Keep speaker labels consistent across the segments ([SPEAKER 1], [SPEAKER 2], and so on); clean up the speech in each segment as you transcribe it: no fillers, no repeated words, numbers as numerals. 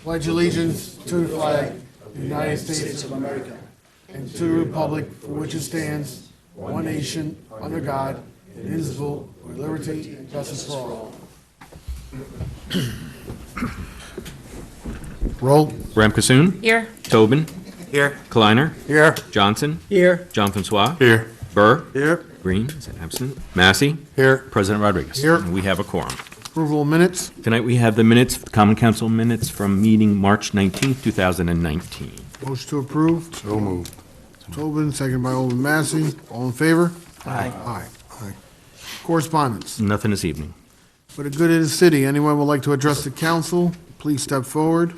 [SPEAKER 1] pledge allegiance to the flag of the United States of America and to the republic for which it stands, one nation, under God, indivisible, with liberty and justice for all. Roll.
[SPEAKER 2] Ramkissoon.
[SPEAKER 3] Here.
[SPEAKER 2] Tobin.
[SPEAKER 4] Here.
[SPEAKER 2] Kleiner.
[SPEAKER 1] Here.
[SPEAKER 2] Johnson.
[SPEAKER 3] Here.
[SPEAKER 2] John Francois.
[SPEAKER 4] Here.
[SPEAKER 2] Burr.
[SPEAKER 1] Here.
[SPEAKER 2] Green is absent. Massey.
[SPEAKER 1] Here.
[SPEAKER 2] President Rodriguez.
[SPEAKER 1] Here.
[SPEAKER 2] And we have a quorum.
[SPEAKER 1] Approval of minutes.
[SPEAKER 2] Tonight we have the minutes, Common Council minutes from meeting March 19th, 2019.
[SPEAKER 1] Motion to approve.
[SPEAKER 4] So moved.
[SPEAKER 1] Tobin, second by Alderman Massey. All in favor?
[SPEAKER 3] Aye.
[SPEAKER 1] Aye. Aye. Correspondence.
[SPEAKER 2] Nothing this evening.
[SPEAKER 1] For the good of the city, anyone would like to address the council, please step forward.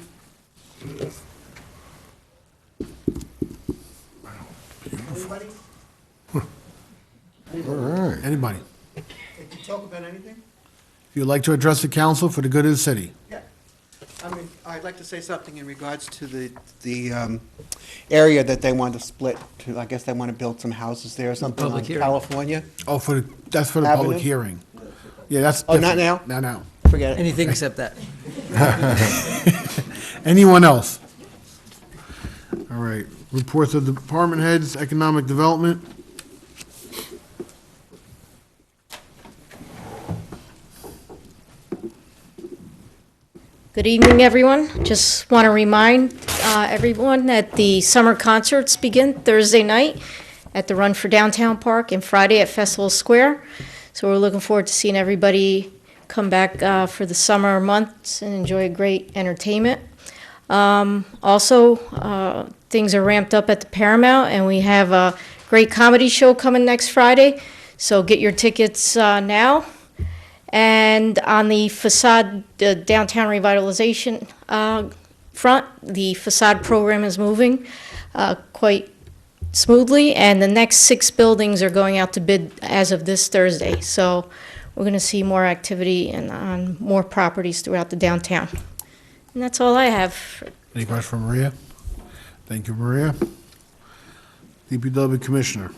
[SPEAKER 4] All right.
[SPEAKER 1] Anybody?
[SPEAKER 5] Can you talk about anything?
[SPEAKER 1] If you'd like to address the council for the good of the city.
[SPEAKER 5] Yeah. I'd like to say something in regards to the area that they want to split to. I guess they want to build some houses there or something
[SPEAKER 3] public
[SPEAKER 5] on
[SPEAKER 3] hearing.
[SPEAKER 5] California.
[SPEAKER 1] Oh, that's for the
[SPEAKER 5] Avenue?
[SPEAKER 1] public hearing. Yeah, that's
[SPEAKER 5] Oh, not
[SPEAKER 1] different.
[SPEAKER 5] now?
[SPEAKER 1] Not now.
[SPEAKER 5] Forget it.
[SPEAKER 3] Anything except that.
[SPEAKER 1] Anyone else? All right, reports of department heads, economic development.
[SPEAKER 6] Good evening, everyone. Just want to remind everyone that the summer concerts begin Thursday night at the Run for Downtown Park and Friday at Festival Square. So we're looking forward to seeing everybody come back for the summer months and enjoy great entertainment. Also, things are ramped up at the Paramount, and we have a great comedy show coming next Friday. So get your tickets now. And on the facade, the downtown revitalization front, the facade program is moving quite smoothly, and the next 6 buildings are going out to bid as of this Thursday. So we're going to see more activity and on more properties throughout the downtown. And that's all I have.
[SPEAKER 1] Any questions for Maria? Thank you, Maria. DPW Commissioner.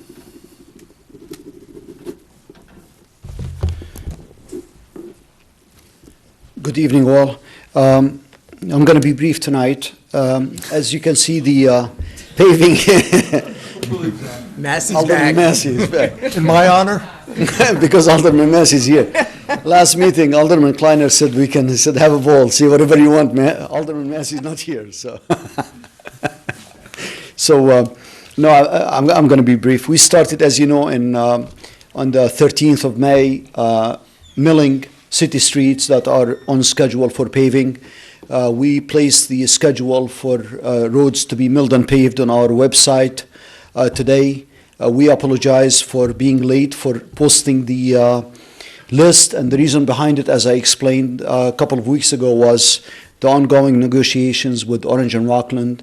[SPEAKER 7] Good evening, all. I'm going to be brief tonight. As you can see, the paving.
[SPEAKER 3] Massey's
[SPEAKER 7] Alderman
[SPEAKER 3] back.
[SPEAKER 7] Massey is back.
[SPEAKER 4] In my honor?
[SPEAKER 7] Because Alderman Massey is here. Last meeting, Alderman Kleiner said he said, have a ball, see whatever you want. Alderman Massey is not here, so. No, I'm going to be brief. We started, as you know, on the 13th of May, milling city streets that are on schedule for paving. We placed the schedule for roads to be milled and paved on our website today. We apologize for being late for posting the list, and the reason behind it, as I explained a couple of weeks ago, was the ongoing negotiations with Orange and Rockland,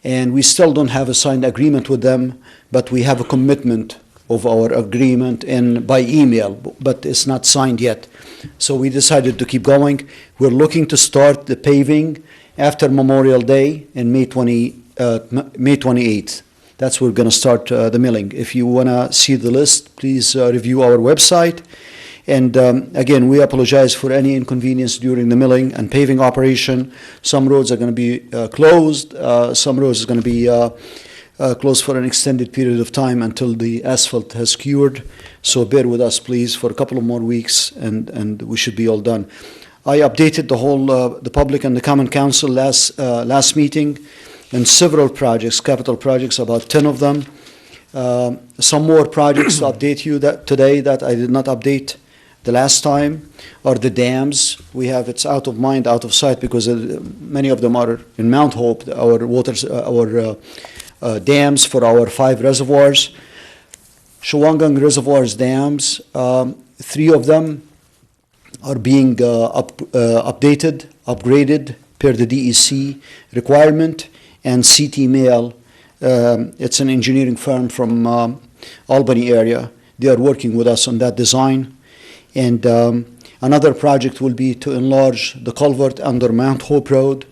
[SPEAKER 7] and we still don't have a signed agreement with them, but we have a commitment of our agreement and by email, but it's not signed yet. So we decided to keep going. We're looking to start the paving after Memorial Day in May 28th. That's where we're going to start the milling. If you want to see the list, please review our website. And again, we apologize for any inconvenience during the milling and paving operation. Some roads are going to be closed. Some roads are going to be closed for an extended period of time until the asphalt has cured. So bear with us, please, for a couple of more weeks, and we should be all done. I updated the public and the Common Council last meeting in several projects, capital projects, about 10 of them. Some more projects to update you today that I did not update the last time are the dams. It's out of mind, out of sight, because many of them are in Mount Hope, our dams for our 5 reservoirs. Shawangunk Reservoir's dams, 3 of them are being updated, upgraded per the DEC requirement, and CT Mail, it's an engineering firm from Albany area. They are working with us on that design. And another project will be to enlarge the culvert under Mount Hope Road.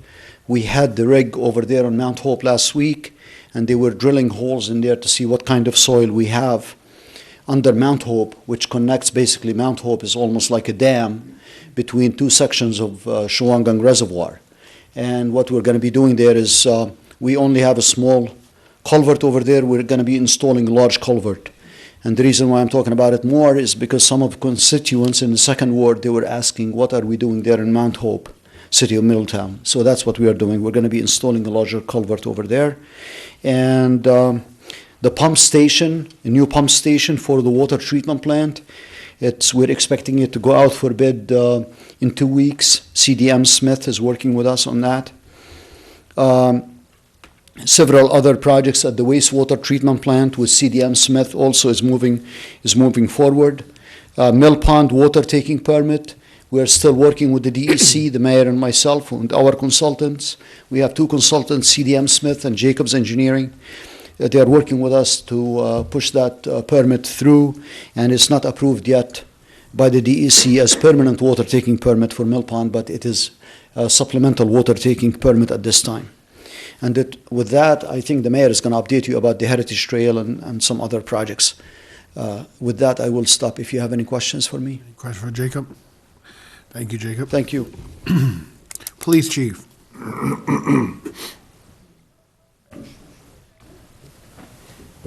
[SPEAKER 7] We had the rig over there on Mount Hope last week, and they were drilling holes in there to see what kind of soil we have under Mount Hope, which connects basically. Mount Hope is almost like a dam between 2 sections of Shawangunk Reservoir. And what we're going to be doing there is we only have a small culvert over there. We're going to be installing a large culvert. And the reason why I'm talking about it more is because some of the constituents in the second ward, they were asking, what are we doing there in Mount Hope, city of Middletown? So that's what we are doing. We're going to be installing a larger culvert over there. And the pump station, a new pump station for the water treatment plant, we're expecting it to go out for bid in 2 weeks. CDM Smith is working with us on that. Several other projects at the wastewater treatment plant with CDM Smith also is moving forward. Mill Pond water taking permit. We are still working with the DEC, the mayor and myself, and our consultants. We have 2 consultants, CDM Smith and Jacobs Engineering. They are working with us to push that permit through, and it's not approved yet by the DEC as permanent water taking permit for Mill Pond, but it is a supplemental water taking permit at this time. And with that, I think the mayor is going to update you about the Heritage Trail and some other projects. With that, I will stop if you have any questions for me.
[SPEAKER 1] Any question for Jacob? Thank you, Jacob.
[SPEAKER 7] Thank you.
[SPEAKER 1] Police chief.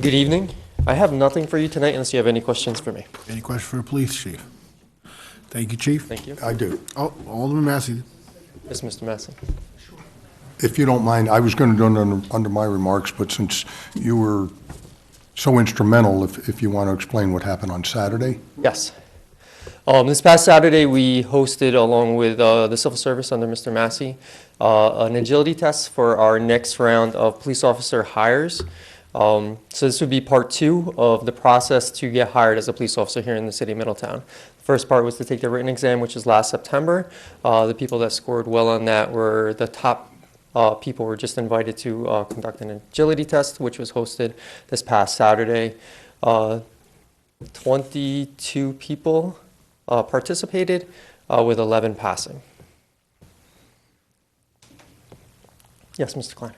[SPEAKER 3] Good evening. I have nothing for you tonight unless you have any questions for me.
[SPEAKER 1] Any question for the police chief? Thank you, chief.
[SPEAKER 3] Thank you.
[SPEAKER 4] I do.
[SPEAKER 1] Oh, Alderman Massey.
[SPEAKER 3] Yes, Mr. Massey.
[SPEAKER 4] If you don't mind, I was going to do it under my remarks, but since you were so instrumental, if you want to explain what happened on Saturday?
[SPEAKER 3] Yes. This past Saturday, we hosted, along with the civil service under Mr. Massey, an agility test for our next round of police officer hires. So this would be part 2 of the process to get hired as a police officer here in the city of Middletown. The first part was to take the written exam, which was last September. The people that scored well on that were the top people were just invited to conduct an agility test, which was hosted this past Saturday. 22 people participated, with 11 passing. Yes, Mr. Klein.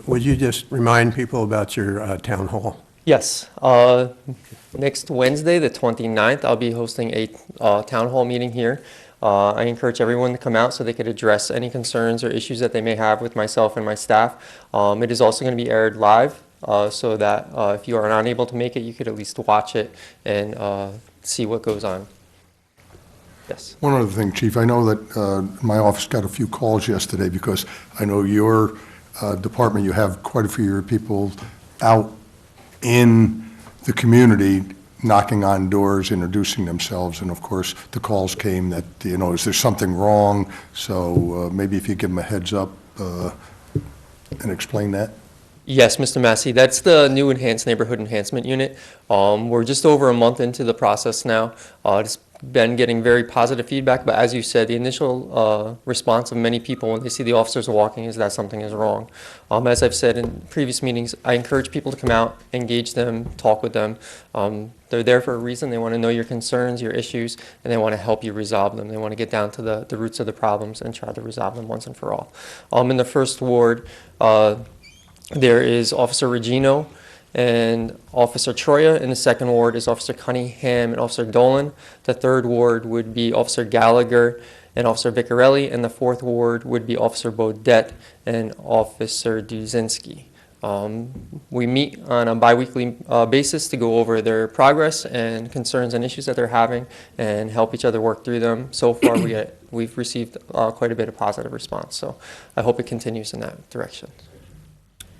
[SPEAKER 8] Would you just remind people about your town hall?
[SPEAKER 3] Yes. Next Wednesday, the 29th, I'll be hosting a town hall meeting here. I encourage everyone to come out so they could address any concerns or issues that they may have with myself and my staff. It is also going to be aired live, so that if you are unable to make it, you could at least watch it and see what goes on. Yes.
[SPEAKER 4] One other thing, Chief, I know that my office got a few calls yesterday because I know your department, you have quite a few of your people out in the community knocking on doors, introducing themselves, and of course, the calls came that, is there something wrong? So maybe if you give them a heads up and explain that.
[SPEAKER 3] Yes, Mr. Massey, that's the new Enhanced Neighborhood Enhancement Unit. We're just over a month into the process now. It's been getting very positive feedback, but as you said, the initial response of many people when they see the officers walking is that something is wrong. As I've said in previous meetings, I encourage people to come out, engage them, talk with them. They're there for a reason. They want to know your concerns, your issues, and they want to help you resolve them. They want to get down to the roots of the problems and try to resolve them once and for all. In the first ward, there is Officer Regino and Officer Troya. In the second ward is Officer Cunningham and Officer Dolan. The third ward would be Officer Gallagher and Officer Vicarelli, and the fourth ward would be Officer Bodette and Officer Duzinski. We meet on a bi-weekly basis to go over their progress and concerns and issues that they're having and help each other work through them. So far, we've received quite a bit of positive response, so I hope it continues in that direction.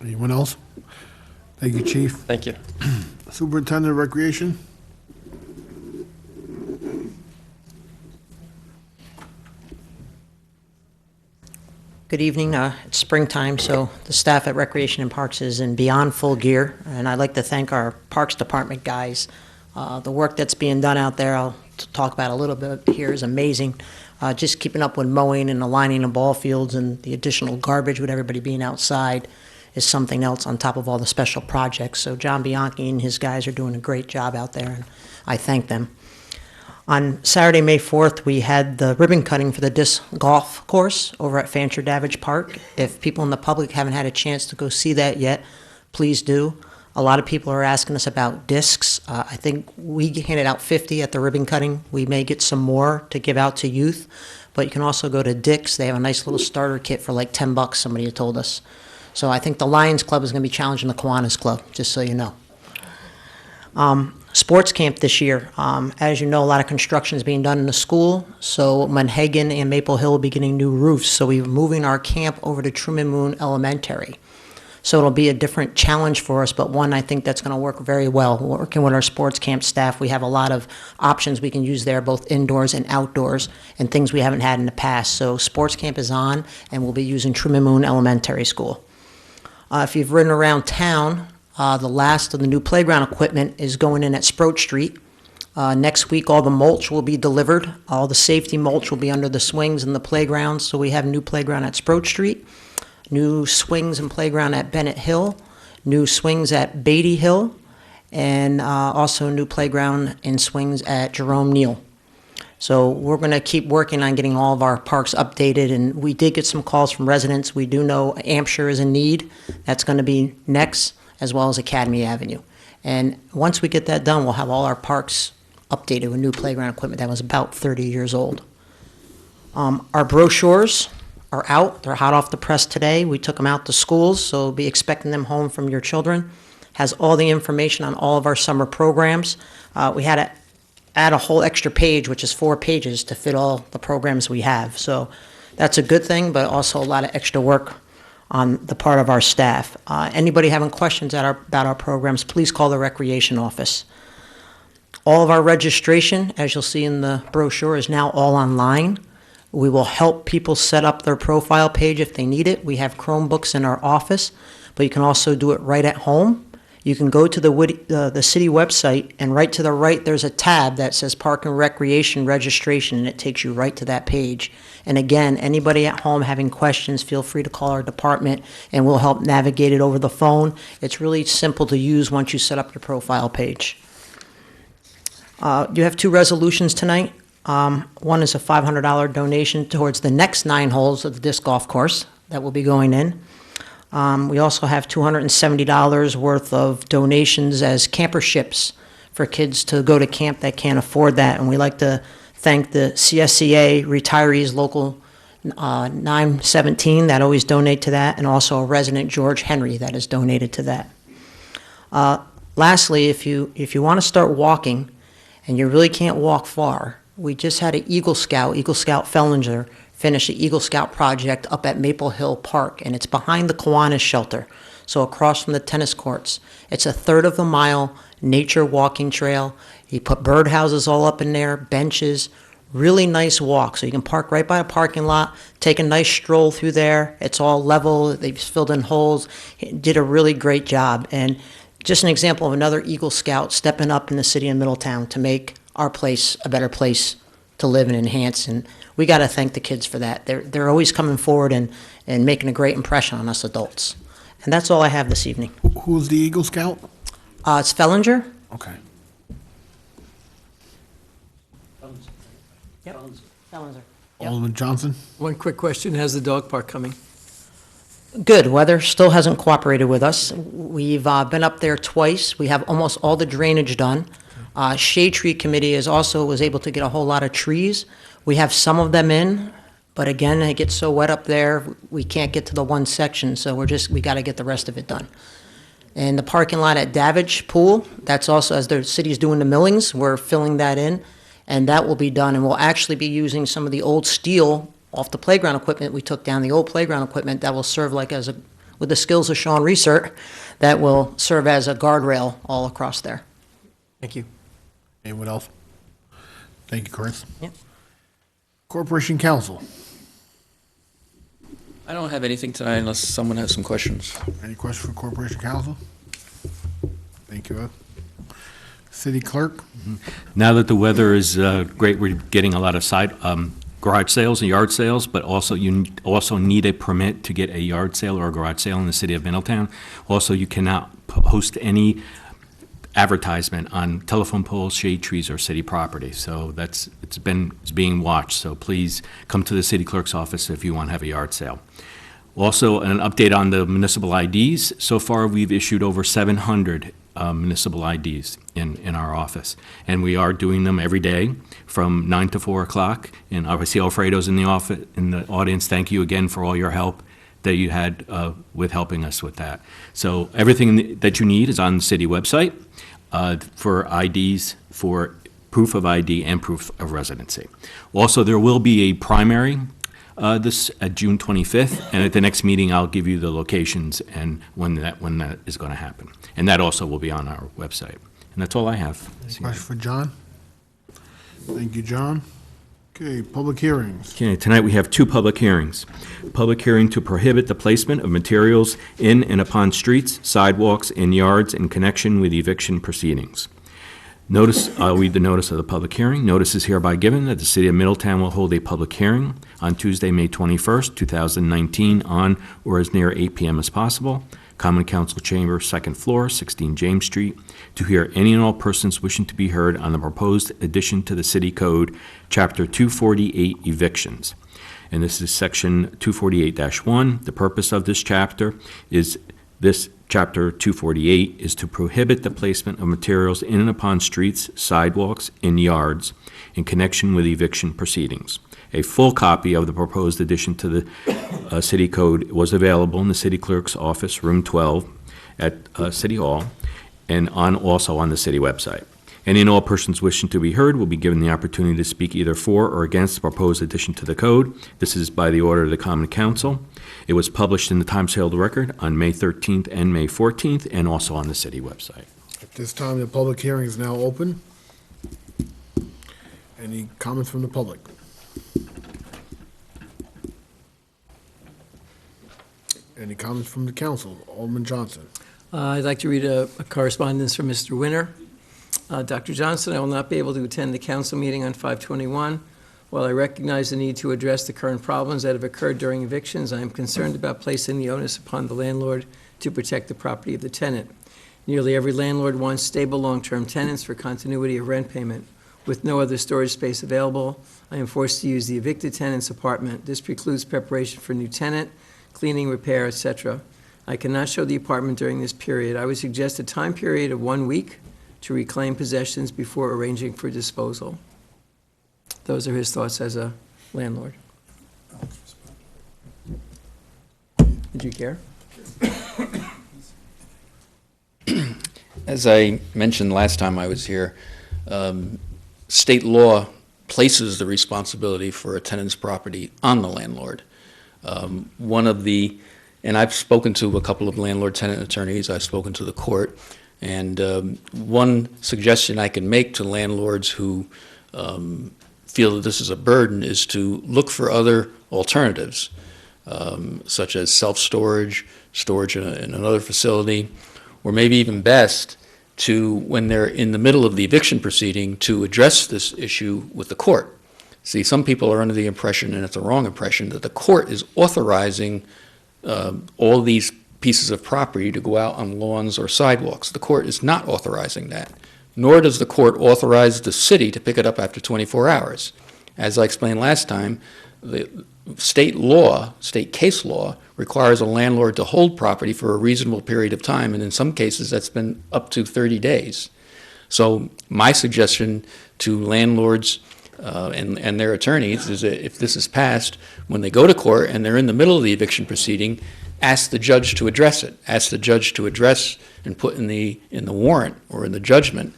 [SPEAKER 1] Anyone else? Thank you, Chief.
[SPEAKER 3] Thank you.
[SPEAKER 1] Superintendent of Recreation?
[SPEAKER 9] Good evening. It's springtime, so the staff at Recreation and Parks is in beyond full gear, and I'd like to thank our Parks Department guys. The work that's being done out there, I'll talk about a little bit here, is amazing. Just keeping up with mowing and aligning the ball fields and the additional garbage with everybody being outside is something else on top of all the special projects. So John Bianchi and his guys are doing a great job out there, and I thank them. On Saturday, May 4th, we had the ribbon cutting for the disc golf course over at Fancher Davidge Park. If people in the public haven't had a chance to go see that yet, please do. A lot of people are asking us about discs. I think we handed out 50 at the ribbon cutting. We may get some more to give out to youth, but you can also go to Dick's. They have a nice little starter kit for like $10, somebody had told us. So I think the Lions Club is going to be challenging the Kiwanis Club, just so you know. Sports camp this year. As you know, a lot of construction is being done in the school, so Manhagan and Maple Hill will be getting new roofs, so we're moving our camp over to Truman Moon Elementary. So it'll be a different challenge for us, but one I think that's going to work very well. Working with our sports camp staff, we have a lot of options we can use there, both indoors and outdoors, and things we haven't had in the past. So sports camp is on, and we'll be using Truman Moon Elementary School. If you've ridden around town, the last of the new playground equipment is going in at Sproat Street. Next week, all the mulch will be delivered. All the safety mulch will be under the swings and the playgrounds. So we have a new playground at Sproat Street, new swings and playground at Bennett Hill, new swings at Beatty Hill, and also a new playground and swings at Jerome Neal. So we're going to keep working on getting all of our parks updated, and we did get some calls from residents. We do know Hampshire is in need. That's going to be next, as well as Academy Avenue. And once we get that done, we'll have all our parks updated with new playground equipment that was about 30 years old. Our brochures are out. They're hot off the press today. We took them out to schools, so be expecting them home from your children. Has all the information on all of our summer programs. We had to add a whole extra page, which is 4 pages, to fit all the programs we have. So that's a good thing, but also a lot of extra work on the part of our staff. Anybody having questions about our programs, please call the recreation office. All of our registration, as you'll see in the brochure, is now all online. We will help people set up their profile page if they need it. We have Chromebooks in our office, but you can also do it right at home. You can go to the city website, and right to the right there's a tab that says Park and Recreation Registration, and it takes you right to that page. And again, anybody at home having questions, feel free to call our department, and we'll help navigate it over the phone. It's really simple to use once you set up your profile page. You have 2 resolutions tonight. One is a $500 donation towards the next 9 holes of the disc golf course that will be going in. We also have $270 worth of donations as camperships for kids to go to camp that can't afford that. And we like to thank the CSCA Retirees Local 917 that always donate to that, and also a resident, George Henry, that has donated to that. Lastly, if you want to start walking and you really can't walk far, we just had an Eagle Scout Fellinger, finish the Eagle Scout project up at Maple Hill Park, and it's behind the Kiwanis shelter, so across from the tennis courts. It's a 1/3 of a mile nature walking trail. He put birdhouses all up in there, benches, really nice walk. So you can park right by a parking lot, take a nice stroll through there. It's all level. They've filled in holes. He did a really great job. And just an example of another Eagle Scout stepping up in the city of Middletown to make our place a better place to live and enhance. And we got to thank the kids for that. They're always coming forward and making a great impression on us adults. And that's all I have this evening.
[SPEAKER 1] Who's the Eagle Scout?
[SPEAKER 9] It's Fellinger.
[SPEAKER 1] Okay.
[SPEAKER 9] Yep. Fellinger.
[SPEAKER 1] Alderman Johnson?
[SPEAKER 10] One quick question, how's the dog park coming?
[SPEAKER 9] Good. Weather still hasn't cooperated with us. We've been up there twice. We have almost all the drainage done. Shade Tree Committee was able to get a whole lot of trees. We have some of them in, but again, it gets so wet up there, we can't get to the one section, so we got to get the rest of it done. And the parking lot at Davidge Pool, that's also, as the city's doing the millings, we're filling that in, and that will be done, and we'll actually be using some of the old steel off the playground equipment we took down, the old playground equipment that will serve with the skills of Sean Reesert, that will serve as a guardrail all across there.
[SPEAKER 10] Thank you.
[SPEAKER 1] Anyone else? Thank you, Chris.
[SPEAKER 9] Yep.
[SPEAKER 1] Corporation Council.
[SPEAKER 11] I don't have anything tonight unless someone has some questions.
[SPEAKER 1] Any questions for Corporation Council? Thank you, Ed. City Clerk?
[SPEAKER 2] Now that the weather is great, we're getting a lot of garage sales and yard sales, but also you also need a permit to get a yard sale or a garage sale in the city of Middletown. Also, you cannot host any advertisement on telephone poles, shade trees, or city property. So it's being watched. So please come to the city clerk's office if you want to have a yard sale. Also, an update on the municipal IDs. So far, we've issued over 700 municipal IDs in our office. And we are doing them every day from 9 to 4 o'clock. And obviously Alfredo's in the office, in the audience. Thank you again for all your help that you had with helping us with that. So everything that you need is on the city website for IDs, for proof of ID and proof of residency. Also, there will be a primary this at June 25th, and at the next meeting, I'll give you the locations and when that is going to happen. And that also will be on our website. And that's all I have.
[SPEAKER 1] Question for John? Thank you, John. Okay, public hearings.
[SPEAKER 2] Okay, tonight we have 2 public hearings. Public hearing to prohibit the placement of materials in and upon streets, sidewalks, and yards in connection with eviction proceedings. Notice, I'll read the notice of the public hearing. Notice is hereby given that the City of Middletown will hold a public hearing on Tuesday, May 21st, 2019, on or as near 8 p.m. as possible, Common Council Chamber, 2nd floor, 16 James Street, to hear any and all persons wishing to be heard on the proposed addition to the City Code, Chapter 248, Evictions. And this is Section 248-1. The purpose of this chapter is this Chapter 248 is to prohibit the placement of materials in and upon streets, sidewalks, and yards in connection with eviction proceedings. A full copy of the proposed addition to the City Code was available in the City Clerk's office, Room 12, at City Hall, and also on the city website. Any and all persons wishing to be heard will be given the opportunity to speak either for or against the proposed addition to the code. This is by the order of the Common Council. It was published in the Times-Herald Record on May 13th and May 14th, and also on the city website.
[SPEAKER 1] At this time, the public hearing is now open. Any comments from the public? Any comments from the council? Alderman Johnson.
[SPEAKER 10] I'd like to read a correspondence from Mr. Winter. Dr. Johnson, I will not be able to attend the council meeting on 5/21. While I recognize the need to address the current problems that have occurred during evictions, I am concerned about placing the onus upon the landlord to protect the property of the tenant. Nearly every landlord wants stable long-term tenants for continuity of rent payment. With no other storage space available, I am forced to use the evicted tenant's apartment. This precludes preparation for new tenant, cleaning, repair, etc. I cannot show the apartment during this period. I would suggest a time period of 1 week to reclaim possessions before arranging for disposal. Those are his thoughts as a landlord. Did you care?
[SPEAKER 11] As I mentioned last time I was here, state law places the responsibility for a tenant's property on the landlord. And I've spoken to a couple of landlord-tenant attorneys, I've spoken to the court, and one suggestion I can make to landlords who feel that this is a burden is to look for other alternatives, such as self-storage, storage in another facility, or maybe even best to, when they're in the middle of the eviction proceeding, to address this issue with the court. See, some people are under the impression, and it's a wrong impression, that the court is authorizing all these pieces of property to go out on lawns or sidewalks. The court is not authorizing that, nor does the court authorize the city to pick it up after 24 hours. As I explained last time, the state law, state case law, requires a landlord to hold property for a reasonable period of time, and in some cases that's been up to 30 days. So my suggestion to landlords and their attorneys is that if this is passed, when they go to court and they're in the middle of the eviction proceeding, ask the judge to address it. Ask the judge to address and put in the warrant or in the judgment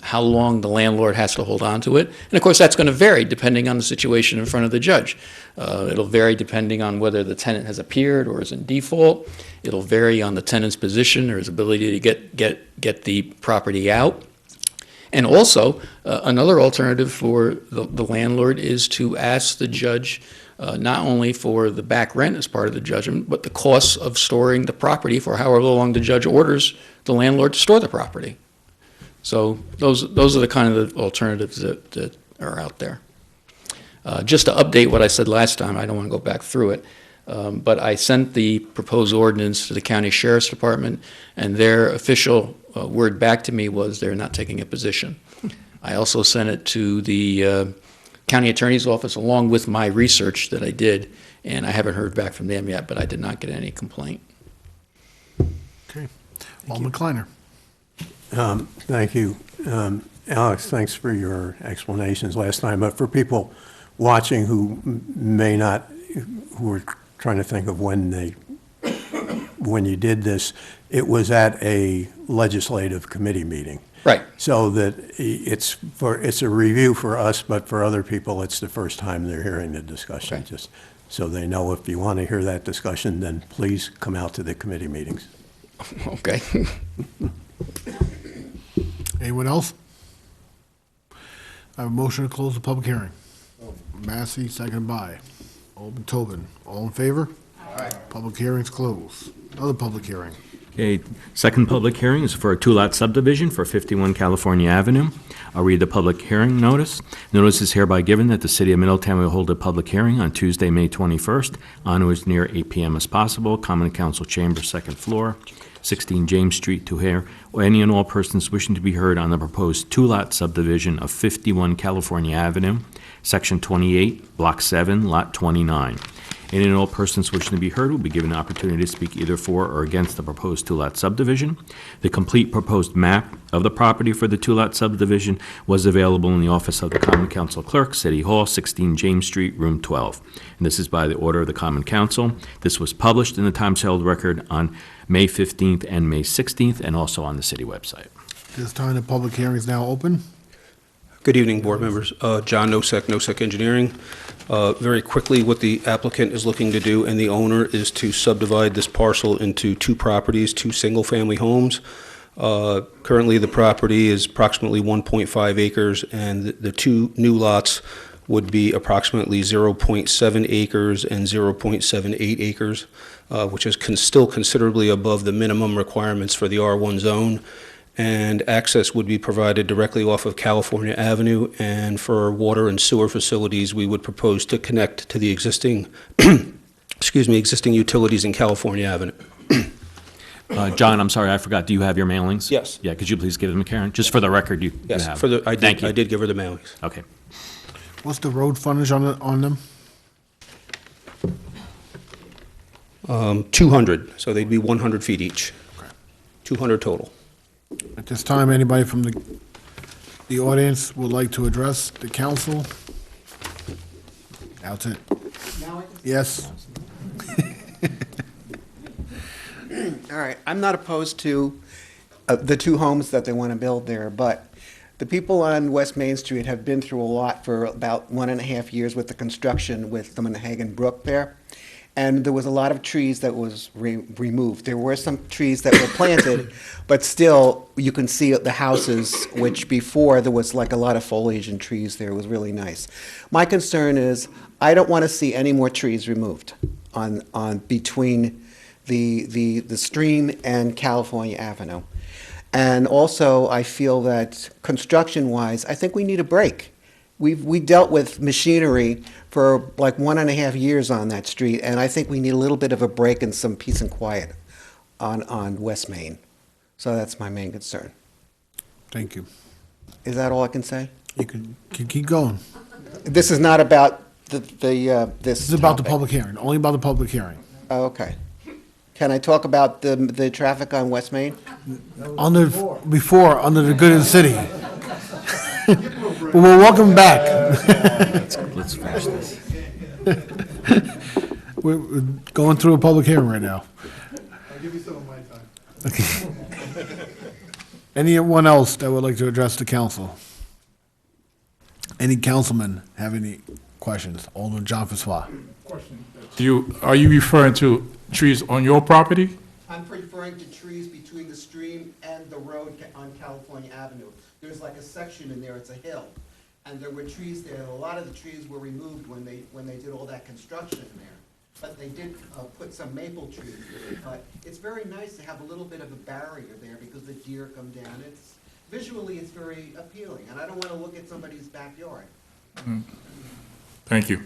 [SPEAKER 11] how long the landlord has to hold on to it. And of course, that's going to vary depending on the situation in front of the judge. It'll vary depending on whether the tenant has appeared or is in default. It'll vary on the tenant's position or his ability to get the property out. And also, another alternative for the landlord is to ask the judge not only for the back rent as part of the judgment, but the costs of storing the property for however long the judge orders the landlord to store the property. So those are the kind of alternatives that are out there. Just to update what I said last time, I don't want to go back through it, but I sent the proposed ordinance to the county sheriff's department, and their official word back to me was they're not taking a position. I also sent it to the county attorney's office along with my research that I did, and I haven't heard back from them yet, but I did not get any complaint.
[SPEAKER 1] Okay. Alderman Kleiner.
[SPEAKER 8] Thank you. Alex, thanks for your explanations last time, but for people watching who may not, who are trying to think of when you did this, it was at a legislative committee meeting.
[SPEAKER 3] Right.
[SPEAKER 8] So that it's a review for us, but for other people, it's the first time they're hearing the discussion.
[SPEAKER 3] Okay.
[SPEAKER 8] Just so they know, if you want to hear that discussion, then please come out to the committee meetings.
[SPEAKER 11] Okay.
[SPEAKER 1] Anyone else? I have a motion to close the public hearing. Massey, seconded by Alderman Tobin. All in favor? Aye. Public hearing's closed. Another public hearing.
[SPEAKER 2] Okay, second public hearing is for a two-lot subdivision for 51 California Avenue. I'll read the public hearing notice. Notice is hereby given that the City of Middletown will hold a public hearing on Tuesday, May 21st, on or as near 8 p.m. as possible, Common Council Chamber, second floor, 16 James Street, to hear any and all persons wishing to be heard on the proposed two-lot subdivision of 51 California Avenue, Section 28, Block 7, Lot 29. Any and all persons wishing to be heard will be given an opportunity to speak either for or against the proposed two-lot subdivision. The complete proposed map of the property for the two-lot subdivision was available in the office of the Common Council Clerk, City Hall, 16 James Street, Room 12. And this is by the order of the Common Council. This was published in the Times Herald Record on May 15th and May 16th, and also on the city website.
[SPEAKER 1] This time, the public hearing is now open.
[SPEAKER 12] Good evening, board members. John Nosek, Nosek Engineering. Very quickly, what the applicant is looking to do and the owner is to subdivide this parcel into two properties, two single-family homes. Currently, the property is approximately 1.5 acres, and the two new lots would be approximately 0.7 acres and 0.78 acres, which is still considerably above the minimum requirements for the R1 zone. And access would be provided directly off of California Avenue, and for water and sewer facilities, we would propose to connect to the existing, existing utilities in California Avenue.
[SPEAKER 2] John, I'm sorry, I forgot, do you have your mailings?
[SPEAKER 12] Yes.
[SPEAKER 2] Yeah, could you please give them to Karen? Just for the record, you
[SPEAKER 12] Yes,
[SPEAKER 2] have.
[SPEAKER 12] I
[SPEAKER 2] you.
[SPEAKER 12] did give her the mailings.
[SPEAKER 2] Okay.
[SPEAKER 1] What's the road frontage on them?
[SPEAKER 12] 200, so they'd be 100 feet each. 200 total.
[SPEAKER 1] At this time, anybody from the audience would like to address the council? That's it. Yes.
[SPEAKER 5] All right, I'm not opposed to the two homes that they want to build there, but the people on West Main Street have been through a lot for about 1.5 years with the construction with the Monhegan Brook there. And there was a lot of trees that was removed. There were some trees that were planted, but still, you can see the houses, which before there was like a lot of foliage and trees there. It was really nice. My concern is, I don't want to see any more trees removed on between the stream and California Avenue. And also, I feel that construction-wise, I think we need a break. We dealt with machinery for like 1.5 years on that street, and I think we need a little bit of a break and some peace and quiet on West Main. So that's my main concern.
[SPEAKER 1] Thank you.
[SPEAKER 5] Is that all I can say?
[SPEAKER 1] You can keep going.
[SPEAKER 5] This is not about this
[SPEAKER 1] This is about the
[SPEAKER 5] topic.
[SPEAKER 1] public hearing, only about the public hearing.
[SPEAKER 5] Oh, okay. Can I talk about the traffic on West Main?
[SPEAKER 1] Under the good of the city. Well, welcome back.
[SPEAKER 2] Let's finish this.
[SPEAKER 1] We're going through a public hearing right now. I'll give you some of my time. Okay. Anyone else that would like to address the council? Any councilman have any questions? Alderman John Francois.
[SPEAKER 13] Are you referring to trees on your property?
[SPEAKER 5] I'm referring to trees between the stream and the road on California Avenue. There's like a section in there, it's a hill, and there were trees there. A lot of the trees were removed when they did all that construction in there. But they did put some maple trees there. But it's very nice to have a little bit of a barrier there because the deer come down. Visually, it's very appealing, and I don't want to look at somebody's backyard.
[SPEAKER 13] Thank you.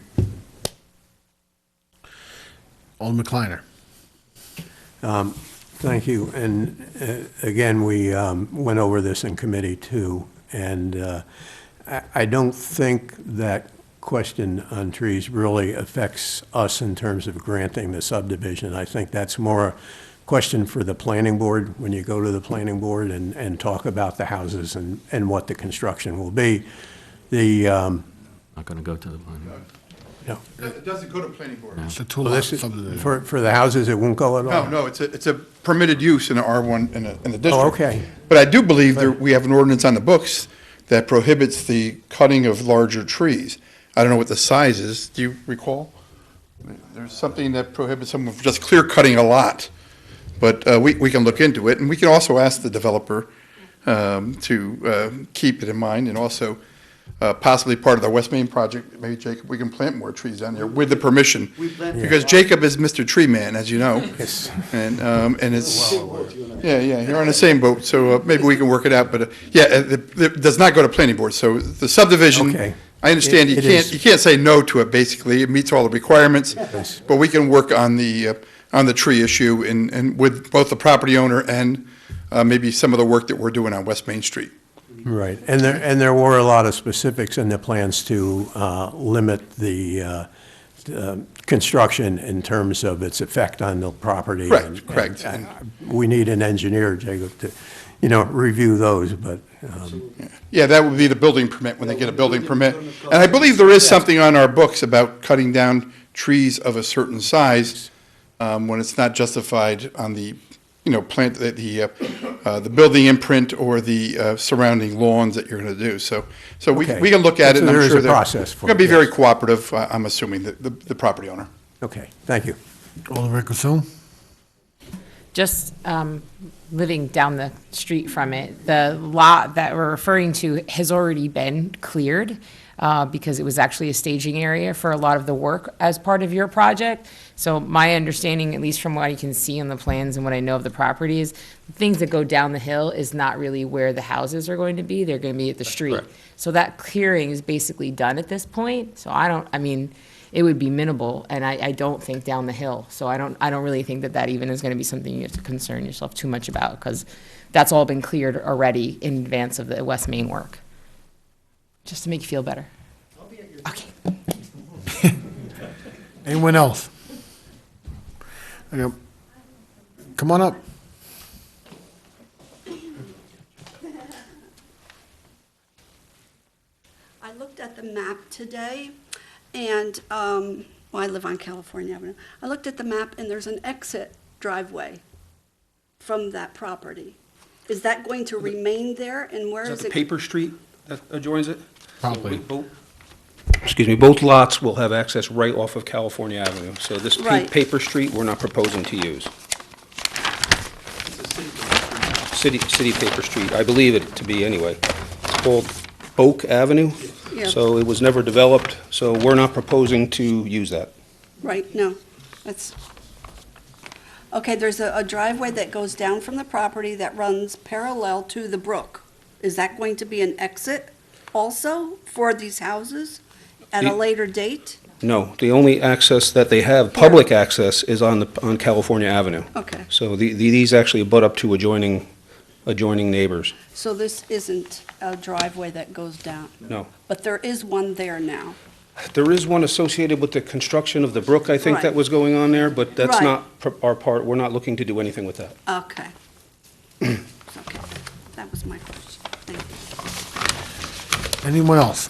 [SPEAKER 1] Alderman Kleiner.
[SPEAKER 8] Thank you. And again, we went over this in committee too. And I don't think that question on trees really affects us in terms of granting the subdivision. I think that's more question for the planning board, when you go to the planning board and talk about the houses and what the construction will be. The,
[SPEAKER 2] Not going to go to the planning.
[SPEAKER 8] no,
[SPEAKER 1] It doesn't go to planning board. It's a
[SPEAKER 8] well,
[SPEAKER 1] two-lot
[SPEAKER 8] this is-
[SPEAKER 1] subdivision.
[SPEAKER 8] for the houses, it won't go at all?
[SPEAKER 14] No, it's a permitted use in a R1 in the district.
[SPEAKER 8] Oh, okay.
[SPEAKER 14] But I do believe we have an ordinance on the books that prohibits the cutting of larger trees. I don't know what the size is. Do you recall? There's something that prohibits someone from just clear cutting a lot. But we can look into it, and we can also ask the developer to keep it in mind, and also possibly part of the West Main project, maybe Jacob, we can plant more trees down there with the permission. Because Jacob is Mr. Tree Man, as you know.
[SPEAKER 8] Yes.
[SPEAKER 14] And it's, yeah, you're on the same boat, so maybe we can work it out, but, it does not go to planning board, so the subdivision,
[SPEAKER 8] Okay.
[SPEAKER 14] I understand
[SPEAKER 8] It is-
[SPEAKER 14] you can't say no to it, basically, it meets all the requirements,
[SPEAKER 8] Yes.
[SPEAKER 14] but we can work on the tree issue and with both the property owner and maybe some of the work that we're doing on West Main Street.
[SPEAKER 8] Right, and there were a lot of specifics in the plans to limit the construction in terms of its effect on the property.
[SPEAKER 14] Correct.
[SPEAKER 8] And we need an engineer, Jacob, to, review those, but,
[SPEAKER 14] Yeah, that would be the building permit, when they get a building permit. And I believe there is something on our books about cutting down trees of a certain size when it's not justified on the, plant, the building imprint or the surrounding lawns that you're going to do. So we
[SPEAKER 8] Okay.
[SPEAKER 14] we can look at it,
[SPEAKER 8] So
[SPEAKER 14] and I'm
[SPEAKER 8] there is
[SPEAKER 14] sure
[SPEAKER 8] a
[SPEAKER 14] they're
[SPEAKER 8] process for
[SPEAKER 14] going to be
[SPEAKER 8] it,
[SPEAKER 14] very
[SPEAKER 8] yes.
[SPEAKER 14] cooperative, I'm assuming, the property owner.
[SPEAKER 8] okay, thank you.
[SPEAKER 1] Alderman Consul?
[SPEAKER 15] Just living down the street from it, the lot that we're referring to has already been cleared because it was actually a staging area for a lot of the work as part of your project. So my understanding, at least from what I can see on the plans and what I know of the property, is the things that go down the hill is not really where the houses are going to be. They're going to be at the street. So that clearing is basically done at this point. So it would be minimal, and I don't think down the hill. So I don't really think that even is going to be something you have to concern yourself too much about, because that's all been cleared already in advance of the West Main work. Just to make you feel better. Okay.
[SPEAKER 1] Anyone else? Come on up.
[SPEAKER 16] I looked at the map today, and, well, I live on California Avenue. I looked at the map, and there's an exit driveway from that property. Is that going to remain there, and where
[SPEAKER 12] Is
[SPEAKER 16] is
[SPEAKER 12] that
[SPEAKER 16] it?
[SPEAKER 12] the paper street that adjoins it?
[SPEAKER 1] Probably.
[SPEAKER 12] Both lots will have access right off of California Avenue. So this
[SPEAKER 16] Right.
[SPEAKER 12] paper street, we're not proposing to use. City paper street, I believe it to be anyway. It's called Oak Avenue.
[SPEAKER 16] Yeah.
[SPEAKER 12] So it was never developed, so we're not proposing to use that.
[SPEAKER 16] Right, no, that's, okay, there's a driveway that goes down from the property that runs parallel to the brook. Is that going to be an exit also for these houses at a later date?
[SPEAKER 12] No, the only access that they have, public access, is on California Avenue.
[SPEAKER 16] Okay,
[SPEAKER 12] So these actually butt up to adjoining neighbors.
[SPEAKER 16] so this isn't a driveway that goes down,
[SPEAKER 12] No.
[SPEAKER 16] but there is one there now.
[SPEAKER 12] There is one associated with the construction of the brook, I think, that
[SPEAKER 16] Right.
[SPEAKER 12] was going on there, but that's
[SPEAKER 16] Right.
[SPEAKER 12] not our part. We're not looking to do anything with that.
[SPEAKER 16] Okay. Okay, that was my question. Thank you.
[SPEAKER 1] Anyone else?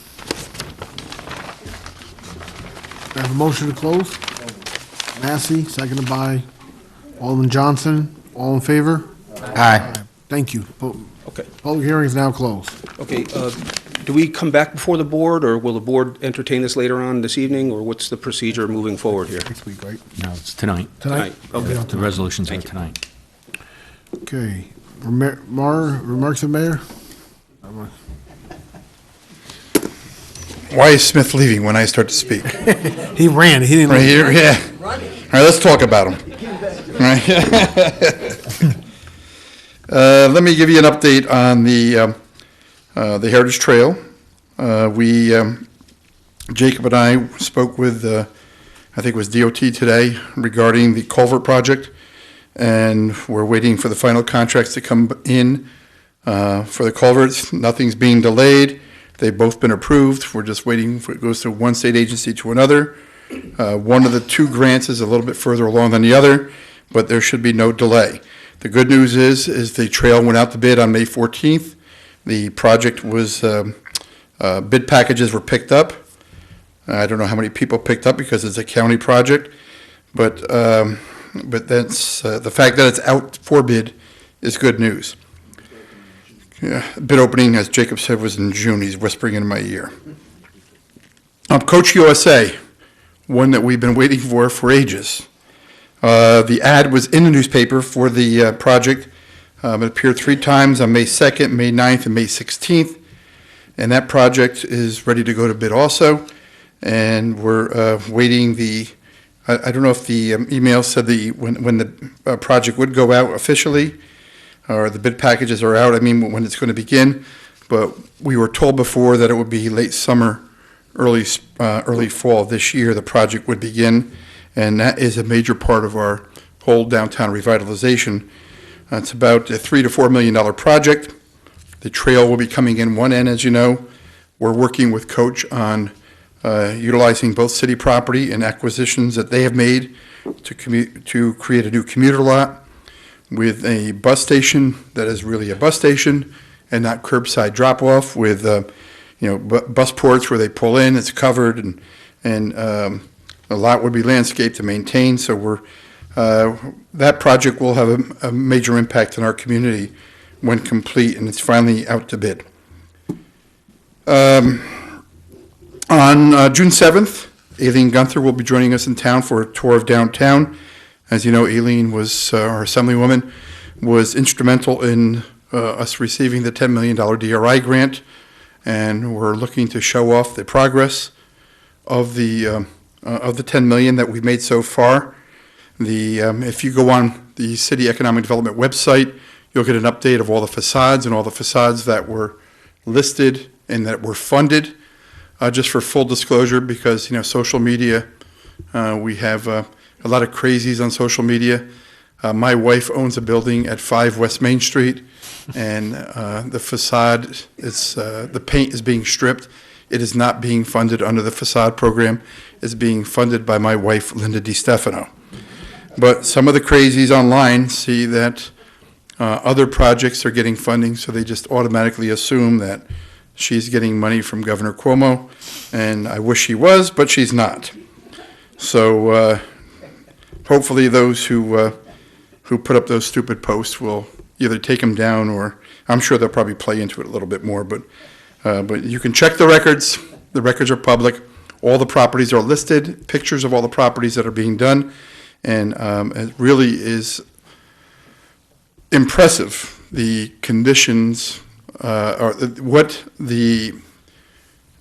[SPEAKER 1] I have a motion to close. Massey, seconded by Alderman Johnson. All in favor? Aye. Thank you.
[SPEAKER 12] Okay.
[SPEAKER 1] Public hearing is now closed.
[SPEAKER 12] Okay, do we come back before the board, or will the board entertain this later on this evening, or what's the procedure moving forward here?
[SPEAKER 1] Next week, right?
[SPEAKER 2] No, it's tonight.
[SPEAKER 1] Tonight?
[SPEAKER 12] Okay.
[SPEAKER 2] The resolutions are tonight.
[SPEAKER 1] Okay. Remarks of mayor?
[SPEAKER 14] Why is Smith leaving when I start to speak?
[SPEAKER 1] He ran, he didn't.
[SPEAKER 14] Right here, yeah. All right, let's talk about him. All right. Let me give you an update on the Heritage Trail. Jacob and I spoke with, I think it was DOT today, regarding the culvert project, and we're waiting for the final contracts to come in for the culverts. Nothing's being delayed. They've both been approved. We're just waiting for it goes to one state agency to another. One of the two grants is a little bit further along than the other, but there should be no delay. The good news is the trail went out to bid on May 14th. The project was, bid packages were picked up. I don't know how many people picked up because it's a county project, but that's, the fact that it's out for bid is good news. Bid opening, as Jacob said, was in June. He's whispering in my ear. Coach USA, one that we've been waiting for ages. The ad was in the newspaper for the project. It appeared 3 times on May 2nd, May 9th, and May 16th. And that project is ready to go to bid also. And we're waiting I don't know if the email said when the project would go out officially, or the bid packages are out, I mean, when it's going to begin. But we were told before that it would be late summer, early fall of this year, the project would begin. And that is a major part of our whole downtown revitalization. It's about a $3 to $4 million project. The trail will be coming in one end, as you know. We're working with Coach on utilizing both city property and acquisitions that they have made to create a new commuter lot with a bus station that is really a bus station and not curbside drop-off with, bus ports where they pull in, it's covered, and a lot would be landscaped and maintained. So that project will have a major impact on our community when complete, and it's finally out to bid. On June 7th, Aileen Gunther will be joining us in town for a tour of downtown. As you know, Aileen was, our Assemblywoman, was instrumental in us receiving the $10 million DRI grant, and we're looking to show off the progress of the $10 million that we've made so far. If you go on the City Economic Development website, you'll get an update of all the facades and all the facades that were listed and that were funded. Just for full disclosure, because social media, we have a lot of crazies on social media. My wife owns a building at 5 West Main Street, and the facade is the paint is being stripped. It is not being funded under the facade program. It's being funded by my wife, Linda DiStefano. But some of the crazies online see that other projects are getting funding, so they just automatically assume that she's getting money from Governor Cuomo, and I wish she was, but she's not. So hopefully those who put up those stupid posts will either take them down, or I'm sure they'll probably play into it a little bit more. But you can check the records. The records are public. All the properties are listed, pictures of all the properties that are being done, and it really is impressive, the conditions, or what the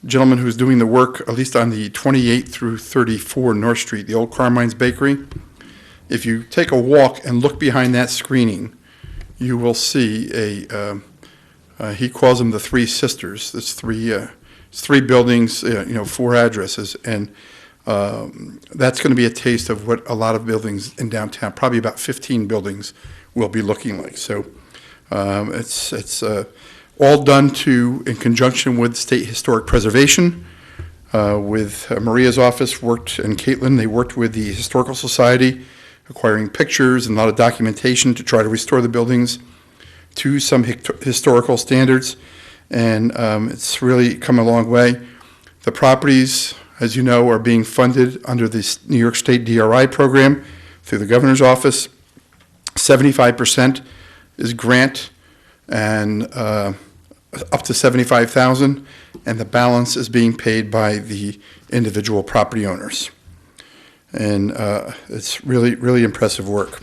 [SPEAKER 14] gentleman who's doing the work, at least on the 28 through 34 North Street, the old Carmine's Bakery. If you take a walk and look behind that screening, you will see he calls them the Three Sisters. There's three buildings, 4 addresses, and that's going to be a taste of what a lot of buildings in downtown, probably about 15 buildings, will be looking like. So it's all done in conjunction with State Historic Preservation. With Maria's office and Caitlin, they worked with the Historical Society, acquiring pictures and a lot of documentation to try to restore the buildings to some historical standards, and it's really come a long way. The properties, as you know, are being funded under the New York State DRI program through the governor's office. 75% is grant, and up to $75,000, and the balance is being paid by the individual property owners. And it's really, really impressive work.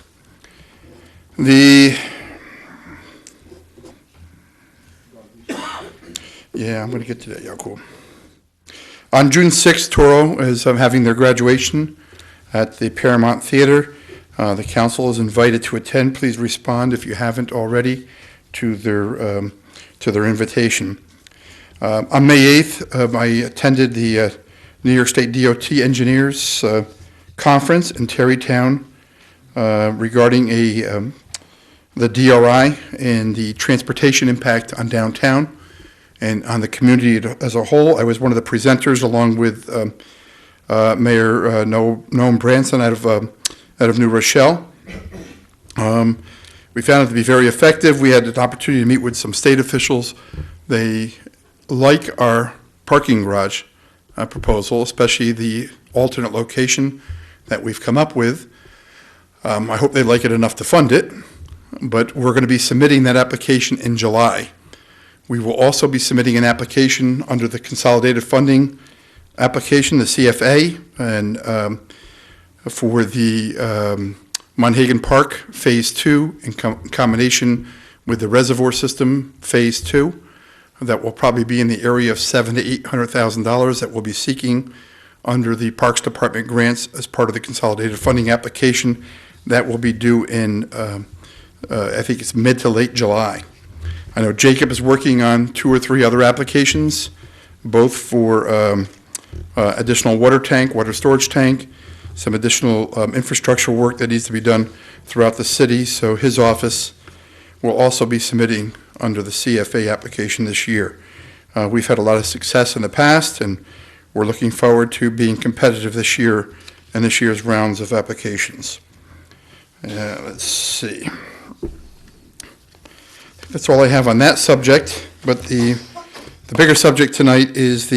[SPEAKER 14] Yeah, I'm going to get to that. Yeah, cool. On June 6th, Toro is having their graduation at the Paramount Theater. The council is invited to attend. Please respond if you haven't already to their invitation. On May 8th, I attended the New York State DOT Engineers Conference in Tarrytown regarding the DRI and the transportation impact on downtown and on the community as a whole. I was one of the presenters along with Mayor Noam Branson out of New Rochelle. We found it to be very effective. We had an opportunity to meet with some state officials. They like our parking garage proposal, especially the alternate location that we've come up with. I hope they like it enough to fund it, but we're going to be submitting that application in July. We will also be submitting an application under the consolidated funding application, the CFA, and for the Monhagen Park Phase 2 in combination with the reservoir system Phase 2. That will probably be in the area of $700,000 to $800,000 that we'll be seeking under the Parks Department grants as part of the consolidated funding application. That will be due in, I think it's mid to late July. I know Jacob is working on 2 or 3 other applications, both for additional water storage tank, some additional infrastructure work that needs to be done throughout the city. So his office will also be submitting under the CFA application this year. We've had a lot of success in the past, and we're looking forward to being competitive this year in this year's rounds of applications. Let's see. That's all I have on that subject, but the bigger subject tonight is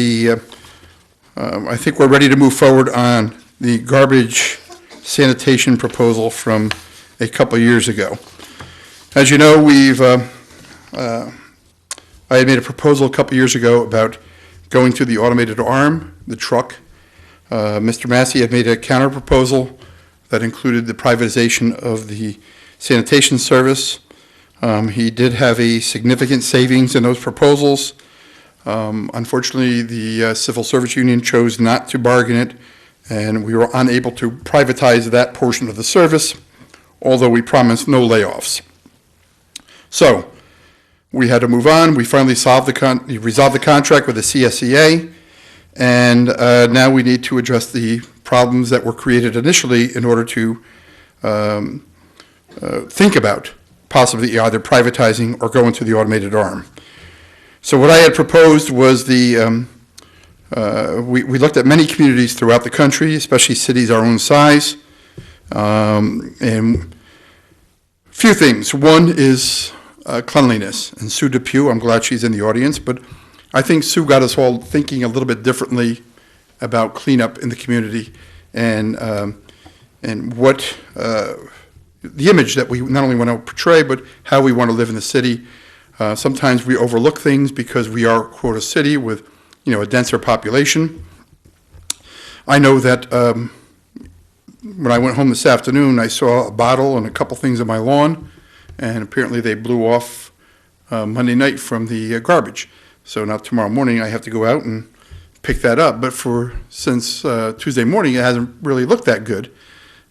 [SPEAKER 14] I think we're ready to move forward on the garbage sanitation proposal from a couple years ago. As you know, I had made a proposal a couple years ago about going to the automated arm, the truck. Mr. Massey had made a counter proposal that included the privatization of the sanitation service. He did have a significant savings in those proposals. Unfortunately, the Civil Service Union chose not to bargain it, and we were unable to privatize that portion of the service, although we promised no layoffs. So we had to move on. We finally resolved the contract with the CSEA, and now we need to address the problems that were created initially in order to think about possibly either privatizing or going to the automated arm. So what I had proposed was we looked at many communities throughout the country, especially cities our own size, and a few things. One is cleanliness, and Sue Depew, I'm glad she's in the audience, but I think Sue got us all thinking a little bit differently about cleanup in the community and what the image that we not only want to portray, but how we want to live in the city. Sometimes we overlook things because we are, quote, a city with, a denser population. I know that when I went home this afternoon, I saw a bottle and a couple things on my lawn, and apparently they blew off Monday night from the garbage. So now tomorrow morning I have to go out and pick that up. But since Tuesday morning, it hasn't really looked that good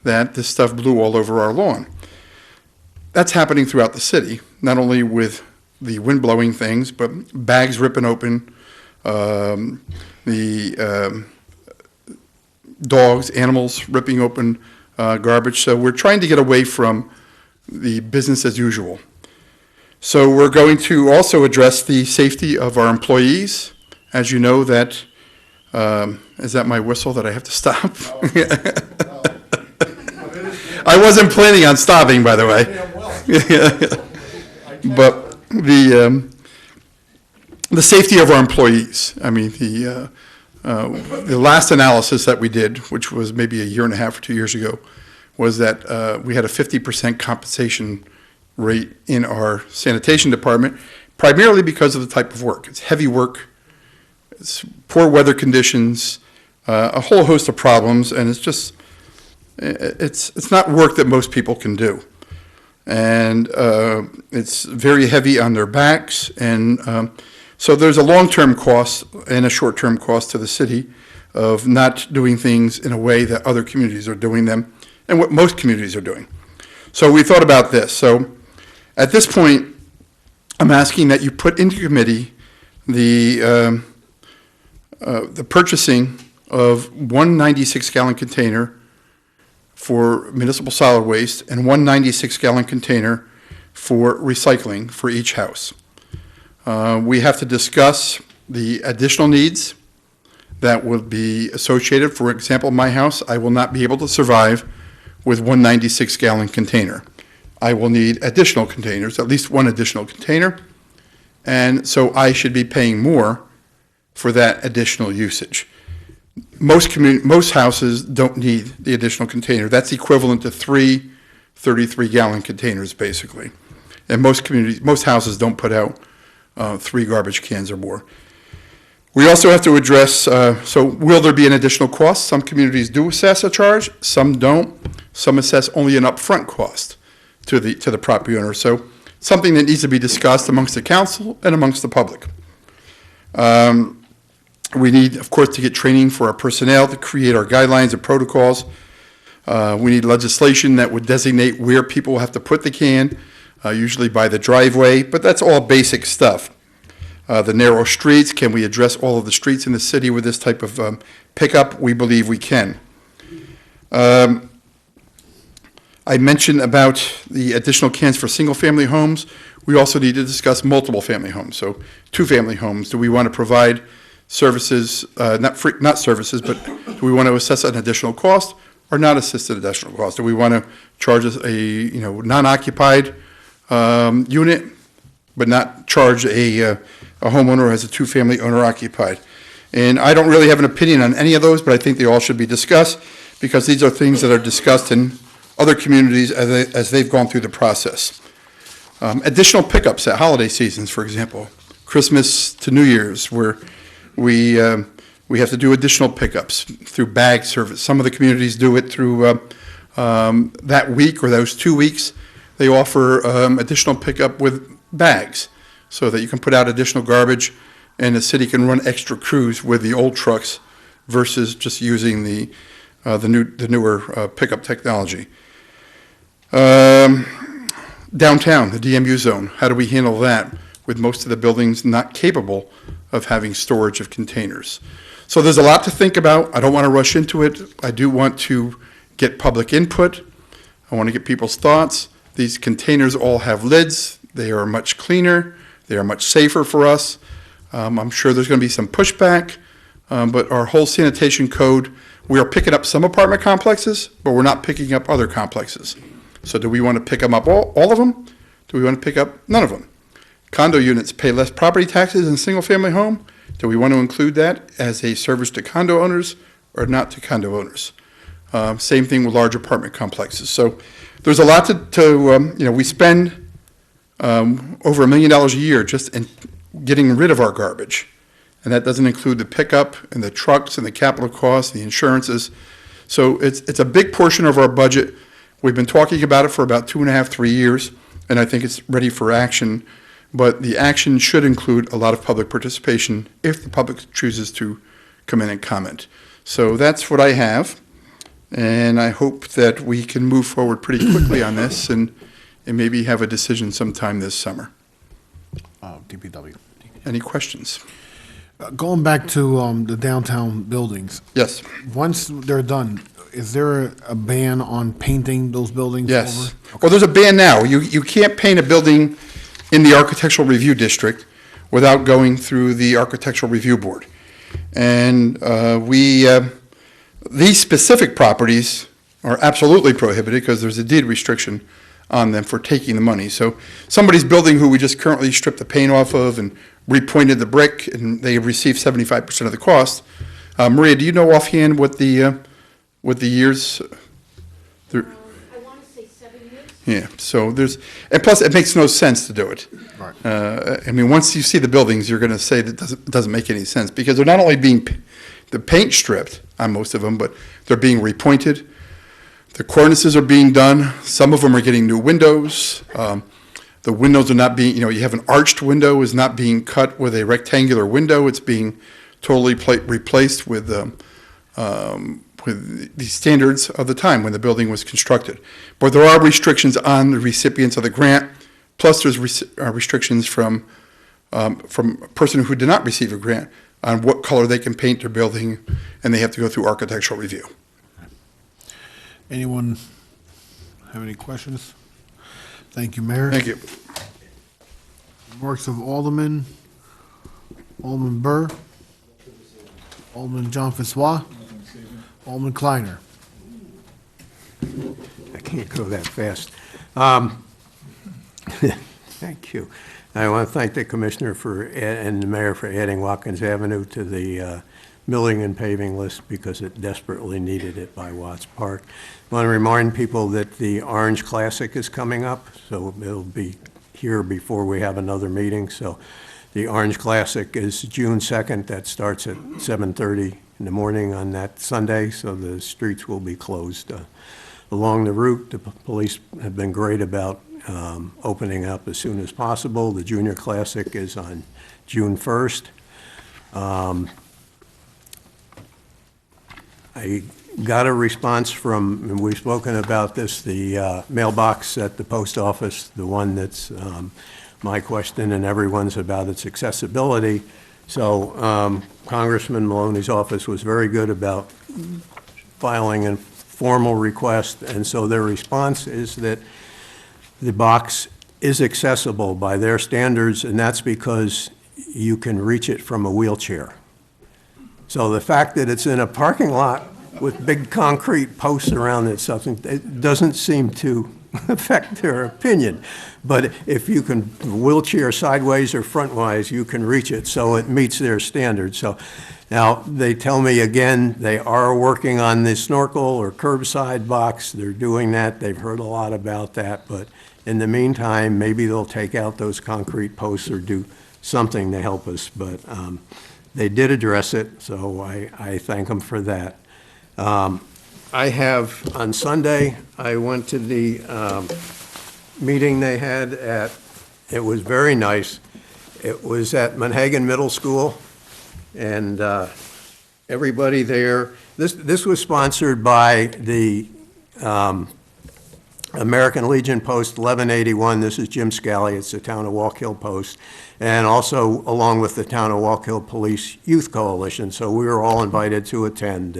[SPEAKER 14] that this stuff blew all over our lawn. That's happening throughout the city, not only with the wind blowing things, but bags ripping open, the dogs, animals ripping open garbage. So we're trying to get away from the business as usual. So we're going to also address the safety of our employees. As you know, that is that my whistle that I have to stop? I wasn't planning on stopping, by the way. But the safety of our employees. I mean, the last analysis that we did, which was maybe a year and a half or 2 years ago, was that we had a 50% compensation rate in our sanitation department, primarily because of the type of work. It's heavy work, it's poor weather conditions, a whole host of problems, and it's not work that most people can do. And it's very heavy on their backs, and so there's a long-term cost and a short-term cost to the city of not doing things in a way that other communities are doing them, and what most communities are doing. So we thought about this. So at this point, I'm asking that you put into committee the purchasing of one 96-gallon container for municipal solid waste and one 96-gallon container for recycling for each house. We have to discuss the additional needs that will be associated. For example, my house, I will not be able to survive with one 96-gallon container. I will need additional containers, at least one additional container. And so I should be paying more for that additional usage. Most houses don't need the additional container. That's equivalent to 3 33-gallon containers, basically. And most houses don't put out 3 garbage cans or more. We also have to address, so will there be an additional cost? Some communities do assess a charge, some don't. Some assess only an upfront cost to the property owner. So something that needs to be discussed amongst the council and amongst the public. We need, of course, to get training for our personnel to create our guidelines and protocols. We need legislation that would designate where people have to put the can, usually by the driveway, but that's all basic stuff. The narrow streets, can we address all of the streets in the city with this type of pickup? We believe we can. I mentioned about the additional cans for single-family homes. We also need to discuss multiple family homes. So 2-family homes, do we want to provide services, not services, but do we want to assess an additional cost or not assess an additional cost? Do we want to charge a non-occupied unit, but not charge a homeowner who has a 2-family owner-occupied? And I don't really have an opinion on any of those, but I think they all should be discussed because these are things that are discussed in other communities as they've gone through the process. Additional pickups at holiday seasons, for example, Christmas to New Year's, where we have to do additional pickups through bag service. Some of the communities do it through that week or those 2 weeks. They offer additional pickup with bags so that you can put out additional garbage and the city can run extra crews with the old trucks versus just using the newer pickup technology. Downtown, the DMU zone, how do we handle that with most of the buildings not capable of having storage of containers? So there's a lot to think about. I don't want to rush into it. I do want to get public input. I want to get people's thoughts. These containers all have lids. They are much cleaner. They are much safer for us. I'm sure there's going to be some pushback, but our whole sanitation code, we are picking up some apartment complexes, but we're not picking up other complexes. So do we want to pick them up, all of them? Do we want to pick up none of them? Condo units pay less property taxes than single-family home. Do we want to include that as a service to condo owners or not to condo owners? Same thing with large apartment complexes. So there's a lot we spend over $1 million a year just in getting rid of our garbage. And that doesn't include the pickup and the trucks and the capital costs, the insurances. So it's a big portion of our budget. We've been talking about it for about 2.5, 3 years, and I think it's ready for action. But the action should include a lot of public participation if the public chooses to come in and comment. So that's what I have, and I hope that we can move forward pretty quickly on this and maybe have a decision sometime this summer.
[SPEAKER 1] DPW.
[SPEAKER 14] Any questions?
[SPEAKER 1] Going back to the downtown buildings.
[SPEAKER 14] Yes.
[SPEAKER 1] Once they're done, is there a ban on painting those buildings?
[SPEAKER 14] Yes. Well, there's a ban now. You can't paint a building in the Architectural Review District without going through the Architectural Review Board. And these specific properties are absolutely prohibited because there's a deed restriction on them for taking the money. So somebody's building who we just currently stripped the paint off of and repointed the brick, and they receive 75% of the cost. Maria, do you know offhand what the years?
[SPEAKER 6] I want to say 7 years.
[SPEAKER 14] Yeah, so and plus it makes no sense to do it.
[SPEAKER 1] Right.
[SPEAKER 14] I mean, once you see the buildings, you're going to say that it doesn't make any sense because they're not only being the paint stripped on most of them, but they're being repointed. The cornices are being done. Some of them are getting new windows. The windows are not being, you have an arched window is not being cut with a rectangular window. It's being totally replaced with the standards of the time when the building was constructed. But there are restrictions on the recipients of the grant, plus there's restrictions from a person who did not receive a grant on what color they can paint their building, and they have to go through architectural review.
[SPEAKER 1] Anyone have any questions? Thank you, Mayor.
[SPEAKER 14] Thank you.
[SPEAKER 1] Remarks of Alderman Burr, Alderman John Francois, Alderman Kleiner.
[SPEAKER 8] I can't go that fast. Thank you. I want to thank the commissioner and the mayor for adding Watkins Avenue to the milling and paving list because it desperately needed it by Watts Park. I want to remind people that the Orange Classic is coming up, so it'll be here before we have another meeting. So the Orange Classic is June 2nd. That starts at 7:30 in the morning on that Sunday, so the streets will be closed along the route. The police have been great about opening up as soon as possible. The Junior Classic is on June 1st. I got a response from, and we've spoken about this, the mailbox at the post office, the one that's my question and everyone's about its accessibility. So Congressman Maloney's office was very good about filing a formal request, and so their response is that the box is accessible by their standards, and that's because you can reach it from a wheelchair. So the fact that it's in a parking lot with big concrete posts around it, something, it doesn't seem to affect their opinion. But if you can wheelchair sideways or frontwise, you can reach it, so it meets their standards. So now they tell me again, they are working on the snorkel or curbside box. They're doing that. They've heard a lot about that. But in the meantime, maybe they'll take out those concrete posts or do something to help us. But they did address it, so I thank them for that. I have, on Sunday, I went to the meeting they had it was very nice. It was at Manhagan Middle School, and everybody there, this was sponsored by the American Legion Post 1181. This is Jim Scally. It's the Town of Walk Hill Post, and also along with the Town of Walk Hill Police Youth Coalition. So we were all invited to attend,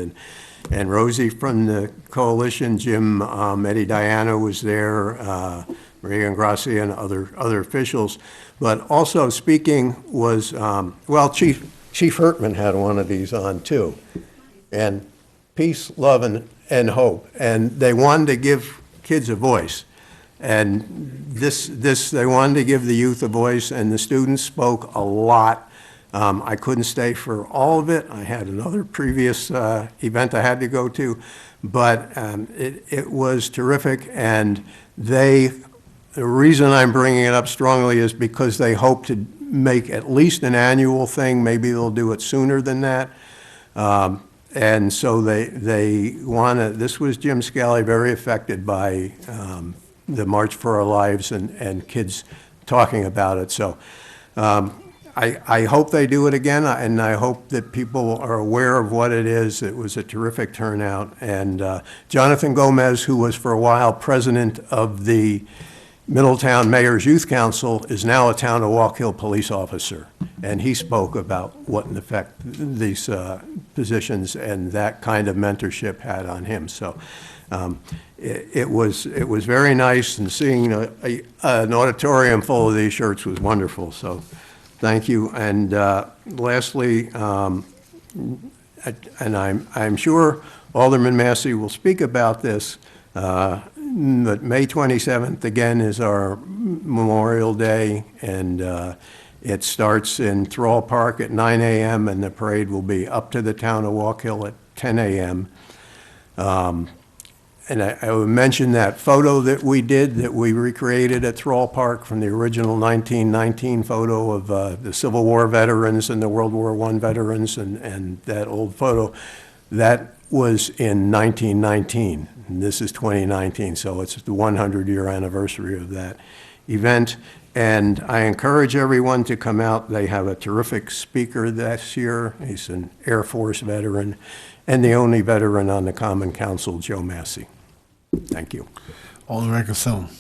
[SPEAKER 8] and Rosie from the coalition, Jim, Eddie Diana was there, Maria Ingrassi and other officials. But also speaking was, well, Chief Hertman had one of these on too. And peace, love, and hope. And they wanted to give kids a voice. And they wanted to give the youth a voice, and the students spoke a lot. I couldn't stay for all of it. I had another previous event I had to go to, but it was terrific. And the reason I'm bringing it up strongly is because they hope to make at least an annual thing. Maybe they'll do it sooner than that. And so they want to, this was Jim Scally, very affected by the March for Our Lives and kids talking about it. So I hope they do it again, and I hope that people are aware of what it is. It was a terrific turnout. And Jonathan Gomez, who was for a while president of the Middletown Mayor's Youth Council, is now a Town of Walk Hill police officer. And he spoke about what in effect these positions and that kind of mentorship had on him. So it was very nice, and seeing an auditorium full of these shirts was wonderful. So thank you. And lastly, and I'm sure Alderman Massey will speak about this, but May 27th, again, is our Memorial Day, and it starts in Thrall Park at 9 a.m., and the parade will be up to the Town of Walk Hill at 10 a.m. And I would mention that photo that we recreated at Thrall Park from the original 1919 photo of the Civil War veterans and the World War I veterans, and that old photo, that was in 1919. And this is 2019, so it's the 100-year anniversary of that event. And I encourage everyone to come out. They have a terrific speaker this year. He's an Air Force veteran and the only veteran on the Common Council, Joe Massey. Thank you.
[SPEAKER 1] Alderman Casone.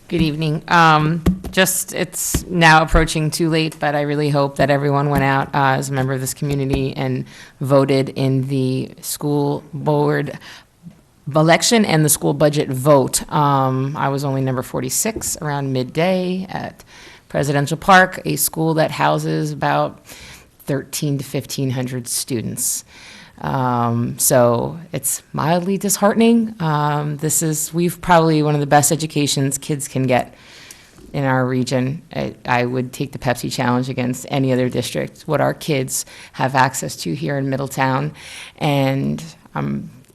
[SPEAKER 15] Good evening. It's now approaching too late, but I really hope that everyone went out as a member of this community and voted in the school board election and the school budget vote. I was only number 46 around midday at Presidential Park, a school that houses about 1,300 to 1,500 students. So it's mildly disheartening. We've probably one of the best educations kids can get in our region. I would take the Pepsi challenge against any other district, what our kids have access to here in Middletown. And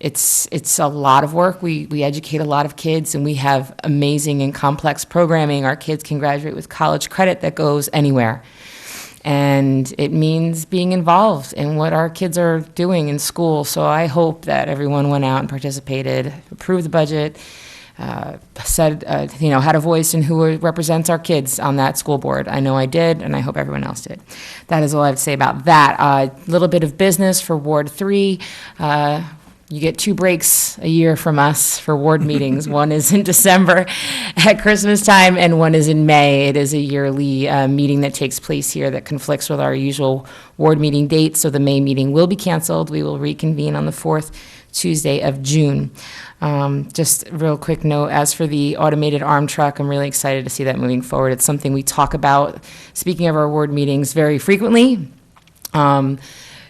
[SPEAKER 15] it's a lot of work. We educate a lot of kids, and we have amazing and complex programming. Our kids can graduate with college credit that goes anywhere. And it means being involved in what our kids are doing in school. So I hope that everyone went out and participated, approved the budget, said, had a voice in who represents our kids on that school board. I know I did, and I hope everyone else did. That is all I have to say about that. A little bit of business for Ward 3. You get 2 breaks a year from us for ward meetings. One is in December at Christmas time, and one is in May. It is a yearly meeting that takes place here that conflicts with our usual ward meeting dates, so the May meeting will be canceled. We will reconvene on the 4th Tuesday of June. Just a real quick note, as for the automated arm truck, I'm really excited to see that moving forward. It's something we talk about, speaking of our ward meetings, very frequently.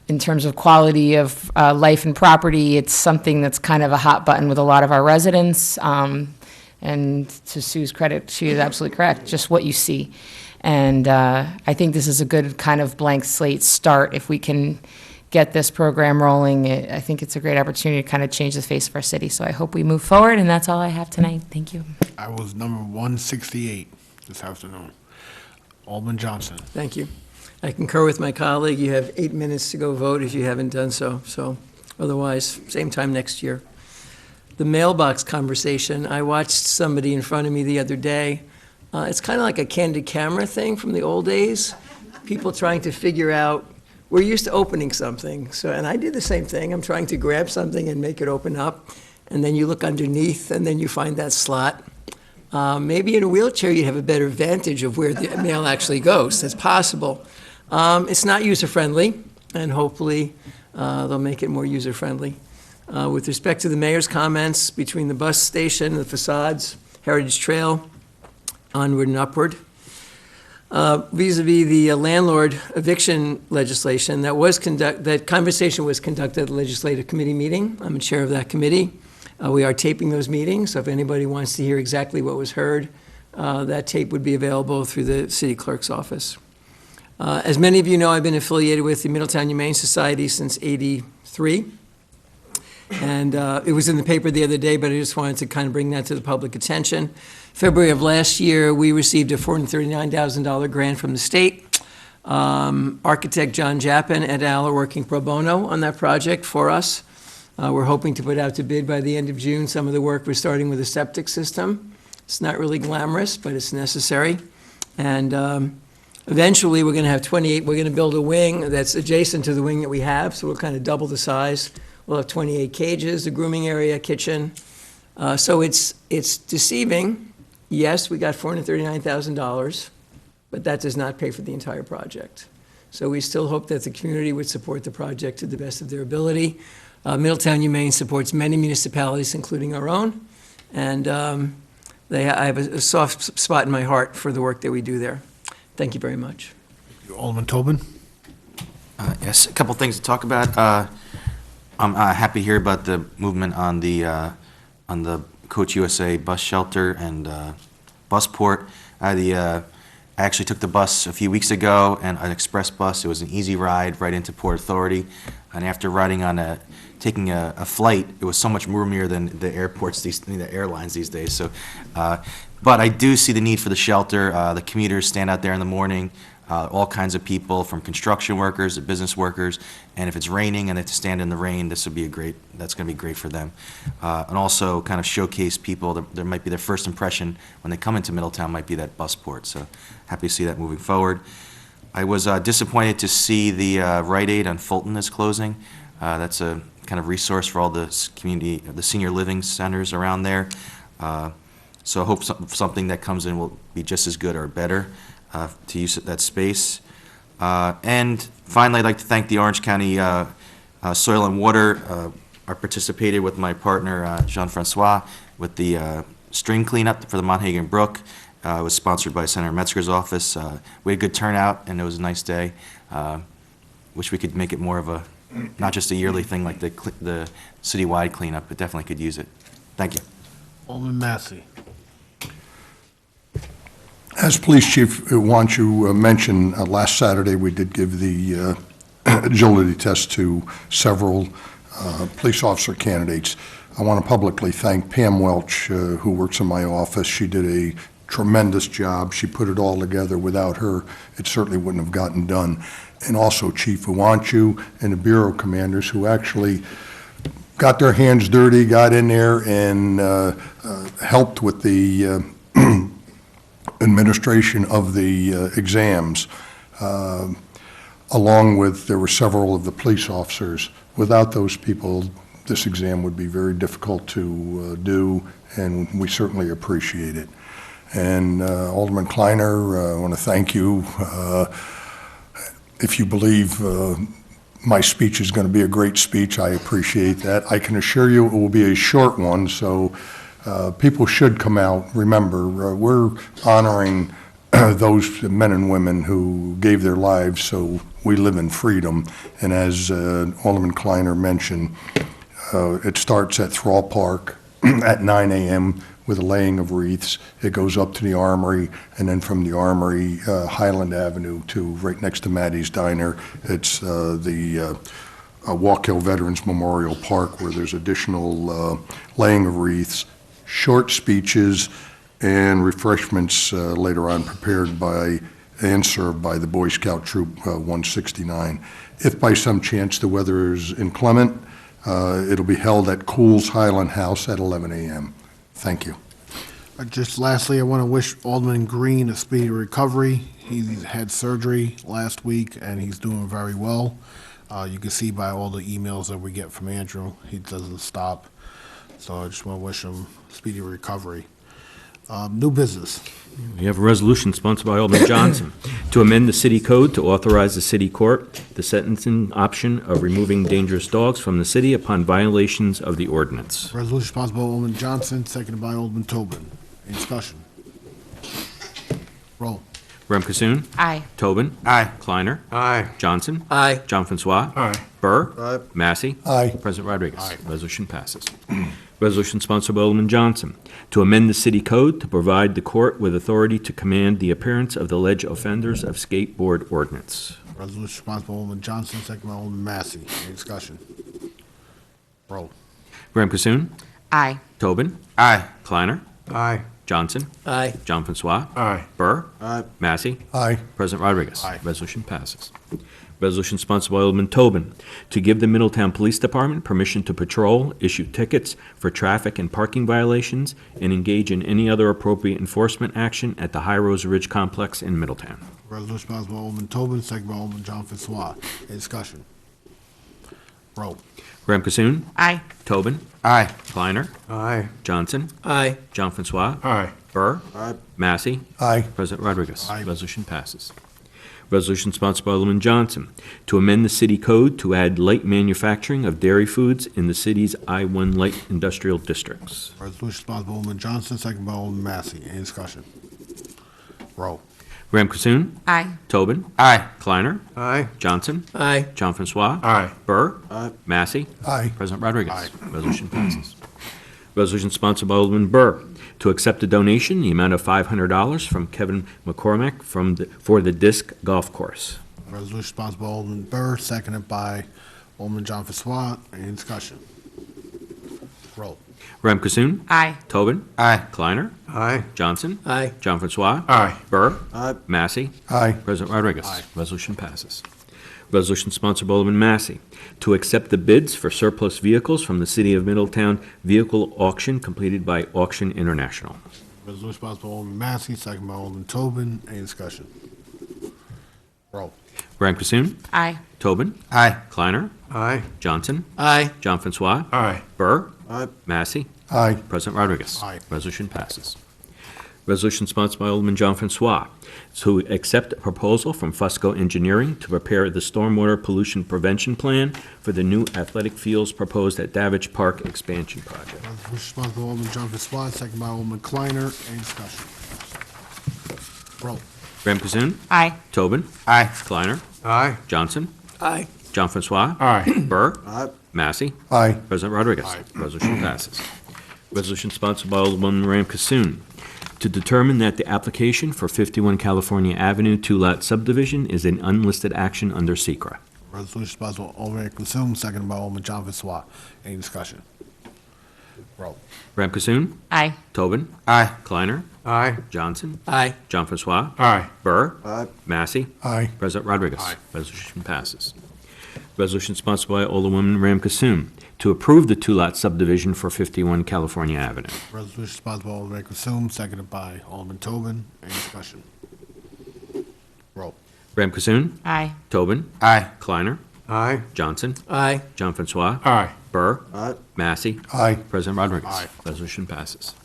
[SPEAKER 15] In terms of quality of life and property, it's something that's kind of a hot button with a lot of our residents. And to Sue's credit, she is absolutely correct, just what you see. And I think this is a good kind of blank slate start. If we can get this program rolling, I think it's a great opportunity to kind of change the face of our city. So I hope we move forward, and that's all I have tonight. Thank you.
[SPEAKER 1] I was number 168 this afternoon. Alderman Johnson.
[SPEAKER 10] Thank you. I concur with my colleague. You have 8 minutes to go vote if you haven't done so. So otherwise, same time next year. The mailbox conversation, I watched somebody in front of me the other day. It's kind of like a candid camera thing from the old days. People trying to figure out, we're used to opening something. And I did the same thing. I'm trying to grab something and make it open up. And then you look underneath, and then you find that slot. Maybe in a wheelchair, you'd have a better vantage of where the mail actually goes. That's possible. It's not user-friendly, and hopefully they'll make it more user-friendly. With respect to the mayor's comments, between the bus station, the facades, Heritage Trail, onward and upward. Vis-a-vis the landlord eviction legislation, that conversation was conducted at the legislative committee meeting. I'm the chair of that committee. We are taping those meetings, so if anybody wants to hear exactly what was heard, that tape would be available through the city clerk's office. As many of you know, I've been affiliated with the Middletown Humane Society since '83. And it was in the paper the other day, but I just wanted to kind of bring that to the public attention. February of last year, we received a $439,000 grant from the state. Architect John Jappin et al. Are working pro bono on that project for us. We're hoping to put out to bid by the end of June some of the work we're starting with a septic system. It's not really glamorous, but it's necessary. And eventually, we're going to have 28, we're going to build a wing that's adjacent to the wing that we have, so we'll kind of double the size. We'll have 28 cages, a grooming area, kitchen. So it's deceiving. Yes, we got $439,000, but that does not pay for the entire project. So we still hope that the community would support the project to the best of their ability. Middletown Humane supports many municipalities, including our own, and I have a soft spot in my heart for the work that we do there. Thank you very much.
[SPEAKER 1] Alderman Tobin.
[SPEAKER 17] Yes, a couple things to talk about. I'm happy to hear about the movement on the Coach USA bus shelter and bus port. I actually took the bus a few weeks ago, and an express bus. It was an easy ride right into Port Authority. And after taking a flight, it was so much roomier than the airports, the airlines these days. So, but I do see the need for the shelter. The commuters stand out there in the morning. All kinds of people, from construction workers to business workers, and if it's raining and they have to stand in the rain, that's going to be great for them. And also kind of showcase people, there might be their first impression when they come into Middletown might be that bus port, so happy to see that moving forward. I was disappointed to see the Rite Aid on Fulton is closing. That's a kind of resource for all the community, the senior living centers around there. So I hope something that comes in will be just as good or better. To use that space. And finally, I'd like to thank the Orange County Soil and Water. I participated with my partner, Jean-Francois, with the stream cleanup for the Monhegan Brook. It was sponsored by Senator Metzger's office. We had a good turnout, and it was a nice day. wish we could make it more of a, not just a yearly thing like the citywide cleanup, but definitely could use it. Thank you.
[SPEAKER 1] Alderman Massey.
[SPEAKER 4] As Police Chief Wanchu mentioned, last Saturday, we did give the agility test to several police officer candidates. I want to publicly thank Pam Welch, who works in my office. She did a tremendous job. She put it all together. Without her, it certainly wouldn't have gotten done. And also Chief Wanchu and the Bureau commanders, who actually got their hands dirty, got in there, and helped with the administration of the exams, along with, there were several of the police officers. Without those people, this exam would be very difficult to do, and we certainly appreciate it. And Alderman Kleiner, I want to thank you. If you believe my speech is going to be a great speech, I appreciate that. I can assure you it will be a short one, so people should come out. Remember, we're honoring those men and women who gave their lives so we live in freedom. And as Alderman Kleiner mentioned, it starts at Thrall Park at 9 a.m. with a laying of wreaths. It goes up to the Armory, and then from the Armory, Highland Avenue to right next to Maddie's Diner. It's the Walk-Hill Veterans Memorial Park, where there's additional laying of wreaths, short speeches, and refreshments later on prepared by and served by the Boy Scout Troop 169. If by some chance the weather is inclement, it'll be held at Cool's Highland House at 11 a.m. Thank you.
[SPEAKER 1] Just lastly, I want to wish Alderman Green a speedy recovery. He had surgery last week, and he's doing very well. You can see by all the emails that we get from Andrew, he doesn't stop. So I just want to wish him speedy recovery. New business.
[SPEAKER 2] We have a resolution sponsored by Alderman Johnson to amend the city code to authorize the city court the sentencing option of removing dangerous dogs from the city upon violations of the ordinance.
[SPEAKER 1] Resolution sponsored by Alderman Johnson, seconded by Alderman Tobin. Any discussion? Roll.
[SPEAKER 2] Rem Kassoon.
[SPEAKER 15] Aye.
[SPEAKER 2] Tobin.
[SPEAKER 17] Aye.
[SPEAKER 2] Kleiner.
[SPEAKER 8] Aye.
[SPEAKER 2] Johnson.
[SPEAKER 10] Aye.
[SPEAKER 2] John Francois.
[SPEAKER 13] Aye.
[SPEAKER 2] Burr.
[SPEAKER 1] Aye.
[SPEAKER 2] Massey.
[SPEAKER 4] Aye.
[SPEAKER 2] President Rodriguez.
[SPEAKER 1] Aye.
[SPEAKER 2] Resolution passes. Resolution sponsored by Alderman Johnson to amend the city code to provide the court with authority to command the appearance of the alleged offenders of skateboard ordinance.
[SPEAKER 1] Resolution sponsored by Alderman Johnson, seconded by Alderman Massey. Any discussion? Roll.
[SPEAKER 2] Rem Kassoon.
[SPEAKER 15] Aye.
[SPEAKER 2] Tobin.
[SPEAKER 17] Aye.
[SPEAKER 2] Kleiner.
[SPEAKER 8] Aye.
[SPEAKER 2] Johnson.
[SPEAKER 10] Aye.
[SPEAKER 2] John Francois.
[SPEAKER 13] Aye.
[SPEAKER 2] Burr.
[SPEAKER 1] Aye.
[SPEAKER 2] Massey.
[SPEAKER 4] Aye.
[SPEAKER 2] President Rodriguez.
[SPEAKER 1] Aye.
[SPEAKER 2] Resolution passes. Resolution sponsored by Alderman Tobin to give the Middletown Police Department permission to patrol, issue tickets for traffic and parking violations, and engage in any other appropriate enforcement action at the High Rose Ridge Complex in Middletown.
[SPEAKER 1] Resolution sponsored by Alderman Tobin, seconded by Alderman John Francois. Any discussion? Roll.
[SPEAKER 2] Rem Kassoon.
[SPEAKER 15] Aye.
[SPEAKER 2] Tobin.
[SPEAKER 17] Aye.
[SPEAKER 2] Kleiner.
[SPEAKER 8] Aye.
[SPEAKER 2] Johnson.
[SPEAKER 10] Aye.
[SPEAKER 2] John Francois.
[SPEAKER 13] Aye.
[SPEAKER 2] Burr.
[SPEAKER 1] Aye.
[SPEAKER 2] Massey.
[SPEAKER 4] Aye.
[SPEAKER 2] President Rodriguez.
[SPEAKER 1] Aye.
[SPEAKER 2] Resolution passes. Resolution sponsored by Alderman Johnson to amend the city code to add light manufacturing of dairy foods in the city's I-1 light industrial districts.
[SPEAKER 1] Resolution sponsored by Alderman Johnson, seconded by Alderman Massey. Any discussion? Roll.
[SPEAKER 2] Ram Kassoon.
[SPEAKER 15] Aye.
[SPEAKER 2] Tobin.
[SPEAKER 17] Aye.
[SPEAKER 2] Kleiner.
[SPEAKER 8] Aye.
[SPEAKER 2] Johnson.
[SPEAKER 10] Aye.
[SPEAKER 2] John Francois.
[SPEAKER 13] Aye.
[SPEAKER 2] Burr.
[SPEAKER 1] Aye.
[SPEAKER 2] Massey.
[SPEAKER 4] Aye.
[SPEAKER 2] President Rodriguez.
[SPEAKER 1] Aye.
[SPEAKER 2] Resolution passes. Resolution sponsored by Alderman Burr to accept a donation in the amount of $500 from Kevin McCormack for the disc golf course.
[SPEAKER 1] Resolution sponsored by Alderman Burr, seconded by Alderman John Francois. Any discussion? Roll.
[SPEAKER 2] Ram Kassoon.
[SPEAKER 15] Aye.
[SPEAKER 2] Tobin.
[SPEAKER 17] Aye.
[SPEAKER 2] Kleiner.
[SPEAKER 8] Aye.
[SPEAKER 2] Johnson.
[SPEAKER 10] Aye.
[SPEAKER 2] John Francois.
[SPEAKER 13] Aye.
[SPEAKER 2] Burr.
[SPEAKER 1] Aye.
[SPEAKER 2] Massey.
[SPEAKER 4] Aye.
[SPEAKER 2] President Rodriguez.
[SPEAKER 1] Aye.
[SPEAKER 2] Resolution passes. Resolution sponsored by Alderman Massey to accept the bids for surplus vehicles from the City of Middletown vehicle auction completed by Auction International.
[SPEAKER 1] Resolution sponsored by Alderman Massey, seconded by Alderman Tobin. Any discussion? Roll.
[SPEAKER 2] Ram Kassoon.
[SPEAKER 15] Aye.
[SPEAKER 2] Tobin.
[SPEAKER 17] Aye.
[SPEAKER 2] Kleiner.
[SPEAKER 8] Aye.
[SPEAKER 2] Johnson.
[SPEAKER 10] Aye.
[SPEAKER 2] John Francois.
[SPEAKER 13] Aye.
[SPEAKER 2] Burr.
[SPEAKER 1] Aye.
[SPEAKER 2] Massey.
[SPEAKER 4] Aye.
[SPEAKER 2] President Rodriguez.
[SPEAKER 1] Aye.
[SPEAKER 2] Resolution passes. Resolution sponsored by Alderman John Francois to accept a proposal from Fusco Engineering to prepare the stormwater pollution prevention plan for the new athletic fields proposed at Davidge Park expansion project.
[SPEAKER 1] Resolution sponsored by Alderman John Francois, seconded by Alderman Kleiner. Any discussion? Roll.
[SPEAKER 2] Ram Kassoon.
[SPEAKER 15] Aye.
[SPEAKER 2] Tobin.
[SPEAKER 17] Aye.
[SPEAKER 2] Kleiner.
[SPEAKER 8] Aye.
[SPEAKER 2] Johnson.
[SPEAKER 10] Aye.
[SPEAKER 2] John Francois.
[SPEAKER 13] Aye.
[SPEAKER 2] Burr. Massey.
[SPEAKER 4] Aye.
[SPEAKER 2] President Rodriguez. Resolution passes. Resolution sponsored by Alderman Ram Kasoon to determine that the application for 51 California Avenue two-lot subdivision is an unlisted action under SECRA.
[SPEAKER 1] Resolution sponsored by Alderman Consoom, seconded by Alderman John Francois. Any discussion? Roll.
[SPEAKER 2] Ram Kasoon.
[SPEAKER 15] Aye.
[SPEAKER 2] Tobin.
[SPEAKER 17] Aye.
[SPEAKER 2] Kleiner.
[SPEAKER 8] Aye.
[SPEAKER 2] Johnson.
[SPEAKER 10] Aye.
[SPEAKER 2] John Francois.
[SPEAKER 13] Aye.
[SPEAKER 2] Burr. Massey.
[SPEAKER 4] Aye.
[SPEAKER 2] President Rodriguez. Resolution passes. Resolution sponsored by Alderwoman Ram Kasoon to approve the two-lot subdivision for 51 California Avenue.
[SPEAKER 1] Resolution sponsored by Alderman Consoom, seconded by Alderman Tobin. Any discussion? Roll.
[SPEAKER 2] Ram Kasoon.
[SPEAKER 15] Aye.
[SPEAKER 2] Tobin.
[SPEAKER 17] Aye.
[SPEAKER 2] Kleiner.
[SPEAKER 8] Aye.
[SPEAKER 2] Johnson.
[SPEAKER 10] Aye.
[SPEAKER 2] John Francois.
[SPEAKER 13] Aye.
[SPEAKER 2] Burr. Massey.
[SPEAKER 4] Aye.
[SPEAKER 2] President Rodriguez.
[SPEAKER 1] Aye.
[SPEAKER 2] Resolution passes.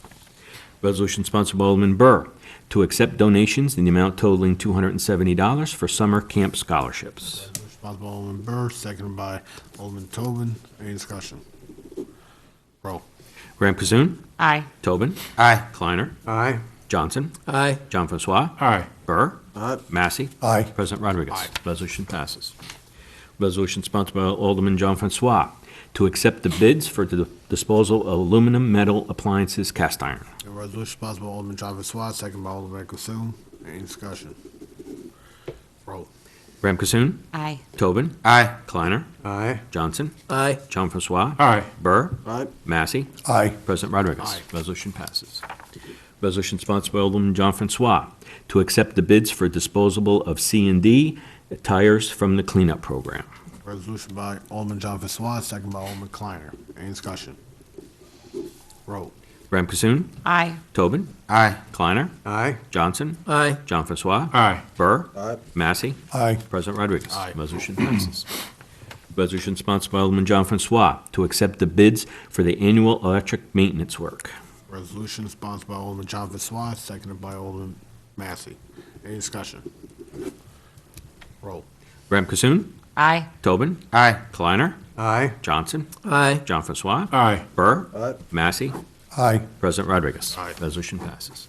[SPEAKER 2] Resolution sponsored by Alderman Burr to accept donations in the amount totaling $270 for summer camp scholarships.
[SPEAKER 1] Resolution sponsored by Alderman Burr, seconded by Alderman Tobin. Any discussion? Roll.
[SPEAKER 2] Ram Kasoon.
[SPEAKER 15] Aye.
[SPEAKER 2] Tobin.
[SPEAKER 17] Aye.
[SPEAKER 2] Kleiner.
[SPEAKER 8] Aye.
[SPEAKER 2] Johnson.
[SPEAKER 10] Aye.
[SPEAKER 2] John Francois.
[SPEAKER 13] Aye.
[SPEAKER 2] Burr. Massey.
[SPEAKER 4] Aye.
[SPEAKER 2] President Rodriguez. Resolution passes. Resolution sponsored by Alderman John Francois to accept the bids for the disposal of aluminum, metal, appliances, cast iron.
[SPEAKER 1] A resolution sponsored by Alderman John Francois, seconded by Alderman Consoom. Any discussion? Roll.
[SPEAKER 2] Ram Kasoon.
[SPEAKER 15] Aye.
[SPEAKER 2] Tobin.
[SPEAKER 17] Aye.
[SPEAKER 2] Kleiner.
[SPEAKER 8] Aye.
[SPEAKER 2] Johnson.
[SPEAKER 10] Aye.
[SPEAKER 2] John Francois.
[SPEAKER 13] Aye.
[SPEAKER 2] Burr. Massey.
[SPEAKER 4] Aye.
[SPEAKER 2] President Rodriguez.
[SPEAKER 1] Aye.
[SPEAKER 2] Resolution passes. Resolution sponsored by Alderman John Francois to accept the bids for disposable of C&D tires from the cleanup program.
[SPEAKER 1] Resolution by Alderman John Francois, seconded by Alderman Kleiner. Any discussion? Roll.
[SPEAKER 2] Ram Kasoon.
[SPEAKER 15] Aye.
[SPEAKER 2] Tobin.
[SPEAKER 17] Aye.
[SPEAKER 2] Kleiner.
[SPEAKER 8] Aye.
[SPEAKER 2] Johnson.
[SPEAKER 10] Aye.
[SPEAKER 2] John Francois.
[SPEAKER 13] Aye.
[SPEAKER 2] Burr. Massey.
[SPEAKER 4] Aye.
[SPEAKER 2] President Rodriguez.
[SPEAKER 1] Aye.
[SPEAKER 2] Resolution passes. Resolution sponsored by Alderman John Francois to accept the bids for the annual electric maintenance work.
[SPEAKER 1] Resolution sponsored by Alderman John Francois, seconded by Alderman Massey. Any discussion? Roll.
[SPEAKER 2] Ram Kasoon.
[SPEAKER 15] Aye.
[SPEAKER 2] Tobin.
[SPEAKER 17] Aye.
[SPEAKER 2] Kleiner.
[SPEAKER 8] Aye.
[SPEAKER 2] Johnson.
[SPEAKER 10] Aye.
[SPEAKER 2] John Francois.
[SPEAKER 13] Aye.
[SPEAKER 2] Burr. Massey.
[SPEAKER 4] Aye.
[SPEAKER 2] President Rodriguez.
[SPEAKER 1] Aye.
[SPEAKER 2] Resolution passes.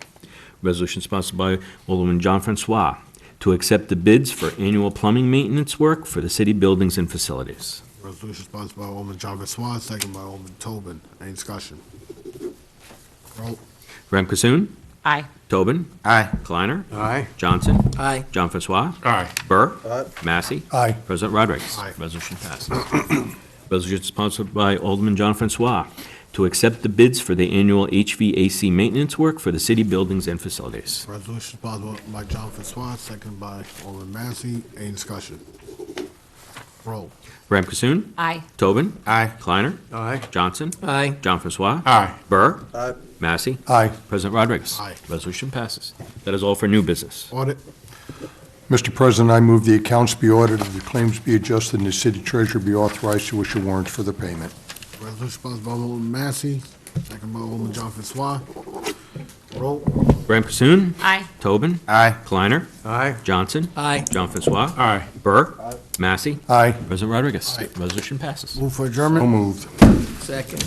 [SPEAKER 2] Resolution sponsored by Alderman John Francois to accept the bids for annual plumbing maintenance work for the city buildings and facilities.
[SPEAKER 1] Resolution sponsored by Alderman John Francois, seconded by Alderman Tobin. Any discussion? Roll.
[SPEAKER 2] Ram Kasoon.
[SPEAKER 15] Aye.
[SPEAKER 2] Tobin.
[SPEAKER 17] Aye.
[SPEAKER 2] Kleiner.
[SPEAKER 8] Aye.
[SPEAKER 2] Johnson.
[SPEAKER 10] Aye.
[SPEAKER 2] John Francois.
[SPEAKER 13] Aye.
[SPEAKER 2] Burr. Massey.
[SPEAKER 4] Aye.
[SPEAKER 2] President Rodriguez.
[SPEAKER 1] Aye.
[SPEAKER 2] Resolution passes. Resolution sponsored by Alderman John Francois to accept the bids for the annual HVAC maintenance work for the city buildings and facilities.
[SPEAKER 1] Resolution sponsored by John Francois, seconded by Alderman Massey. Any discussion? Roll.
[SPEAKER 2] Ram Kasoon.
[SPEAKER 15] Aye.
[SPEAKER 2] Tobin.
[SPEAKER 17] Aye.
[SPEAKER 2] Kleiner.
[SPEAKER 8] Aye.
[SPEAKER 2] Johnson.
[SPEAKER 10] Aye.
[SPEAKER 2] John Francois.
[SPEAKER 13] Aye.
[SPEAKER 2] Burr. Massey.
[SPEAKER 4] Aye.
[SPEAKER 2] President Rodriguez.
[SPEAKER 1] Aye.
[SPEAKER 2] Resolution passes. That is all for new business.
[SPEAKER 1] Audit.
[SPEAKER 4] Mr. President, I move the accounts be audited, the claims be adjusted, and the city treasurer be authorized to issue warrants for the payment.
[SPEAKER 1] Resolution sponsored by Alderman Massey, seconded by Alderman John Francois. Roll.
[SPEAKER 2] Ram Kasoon.
[SPEAKER 15] Aye.
[SPEAKER 2] Tobin.
[SPEAKER 17] Aye.
[SPEAKER 2] Kleiner.
[SPEAKER 8] Aye.
[SPEAKER 2] Johnson.
[SPEAKER 10] Aye.
[SPEAKER 2] John Francois.
[SPEAKER 13] Aye.
[SPEAKER 2] Burr. Massey.
[SPEAKER 4] Aye.
[SPEAKER 2] President Rodriguez.
[SPEAKER 1] Aye.
[SPEAKER 2] Resolution passes.
[SPEAKER 1] Move for
[SPEAKER 4] So
[SPEAKER 1] adjournment.
[SPEAKER 4] moved.
[SPEAKER 10] Second.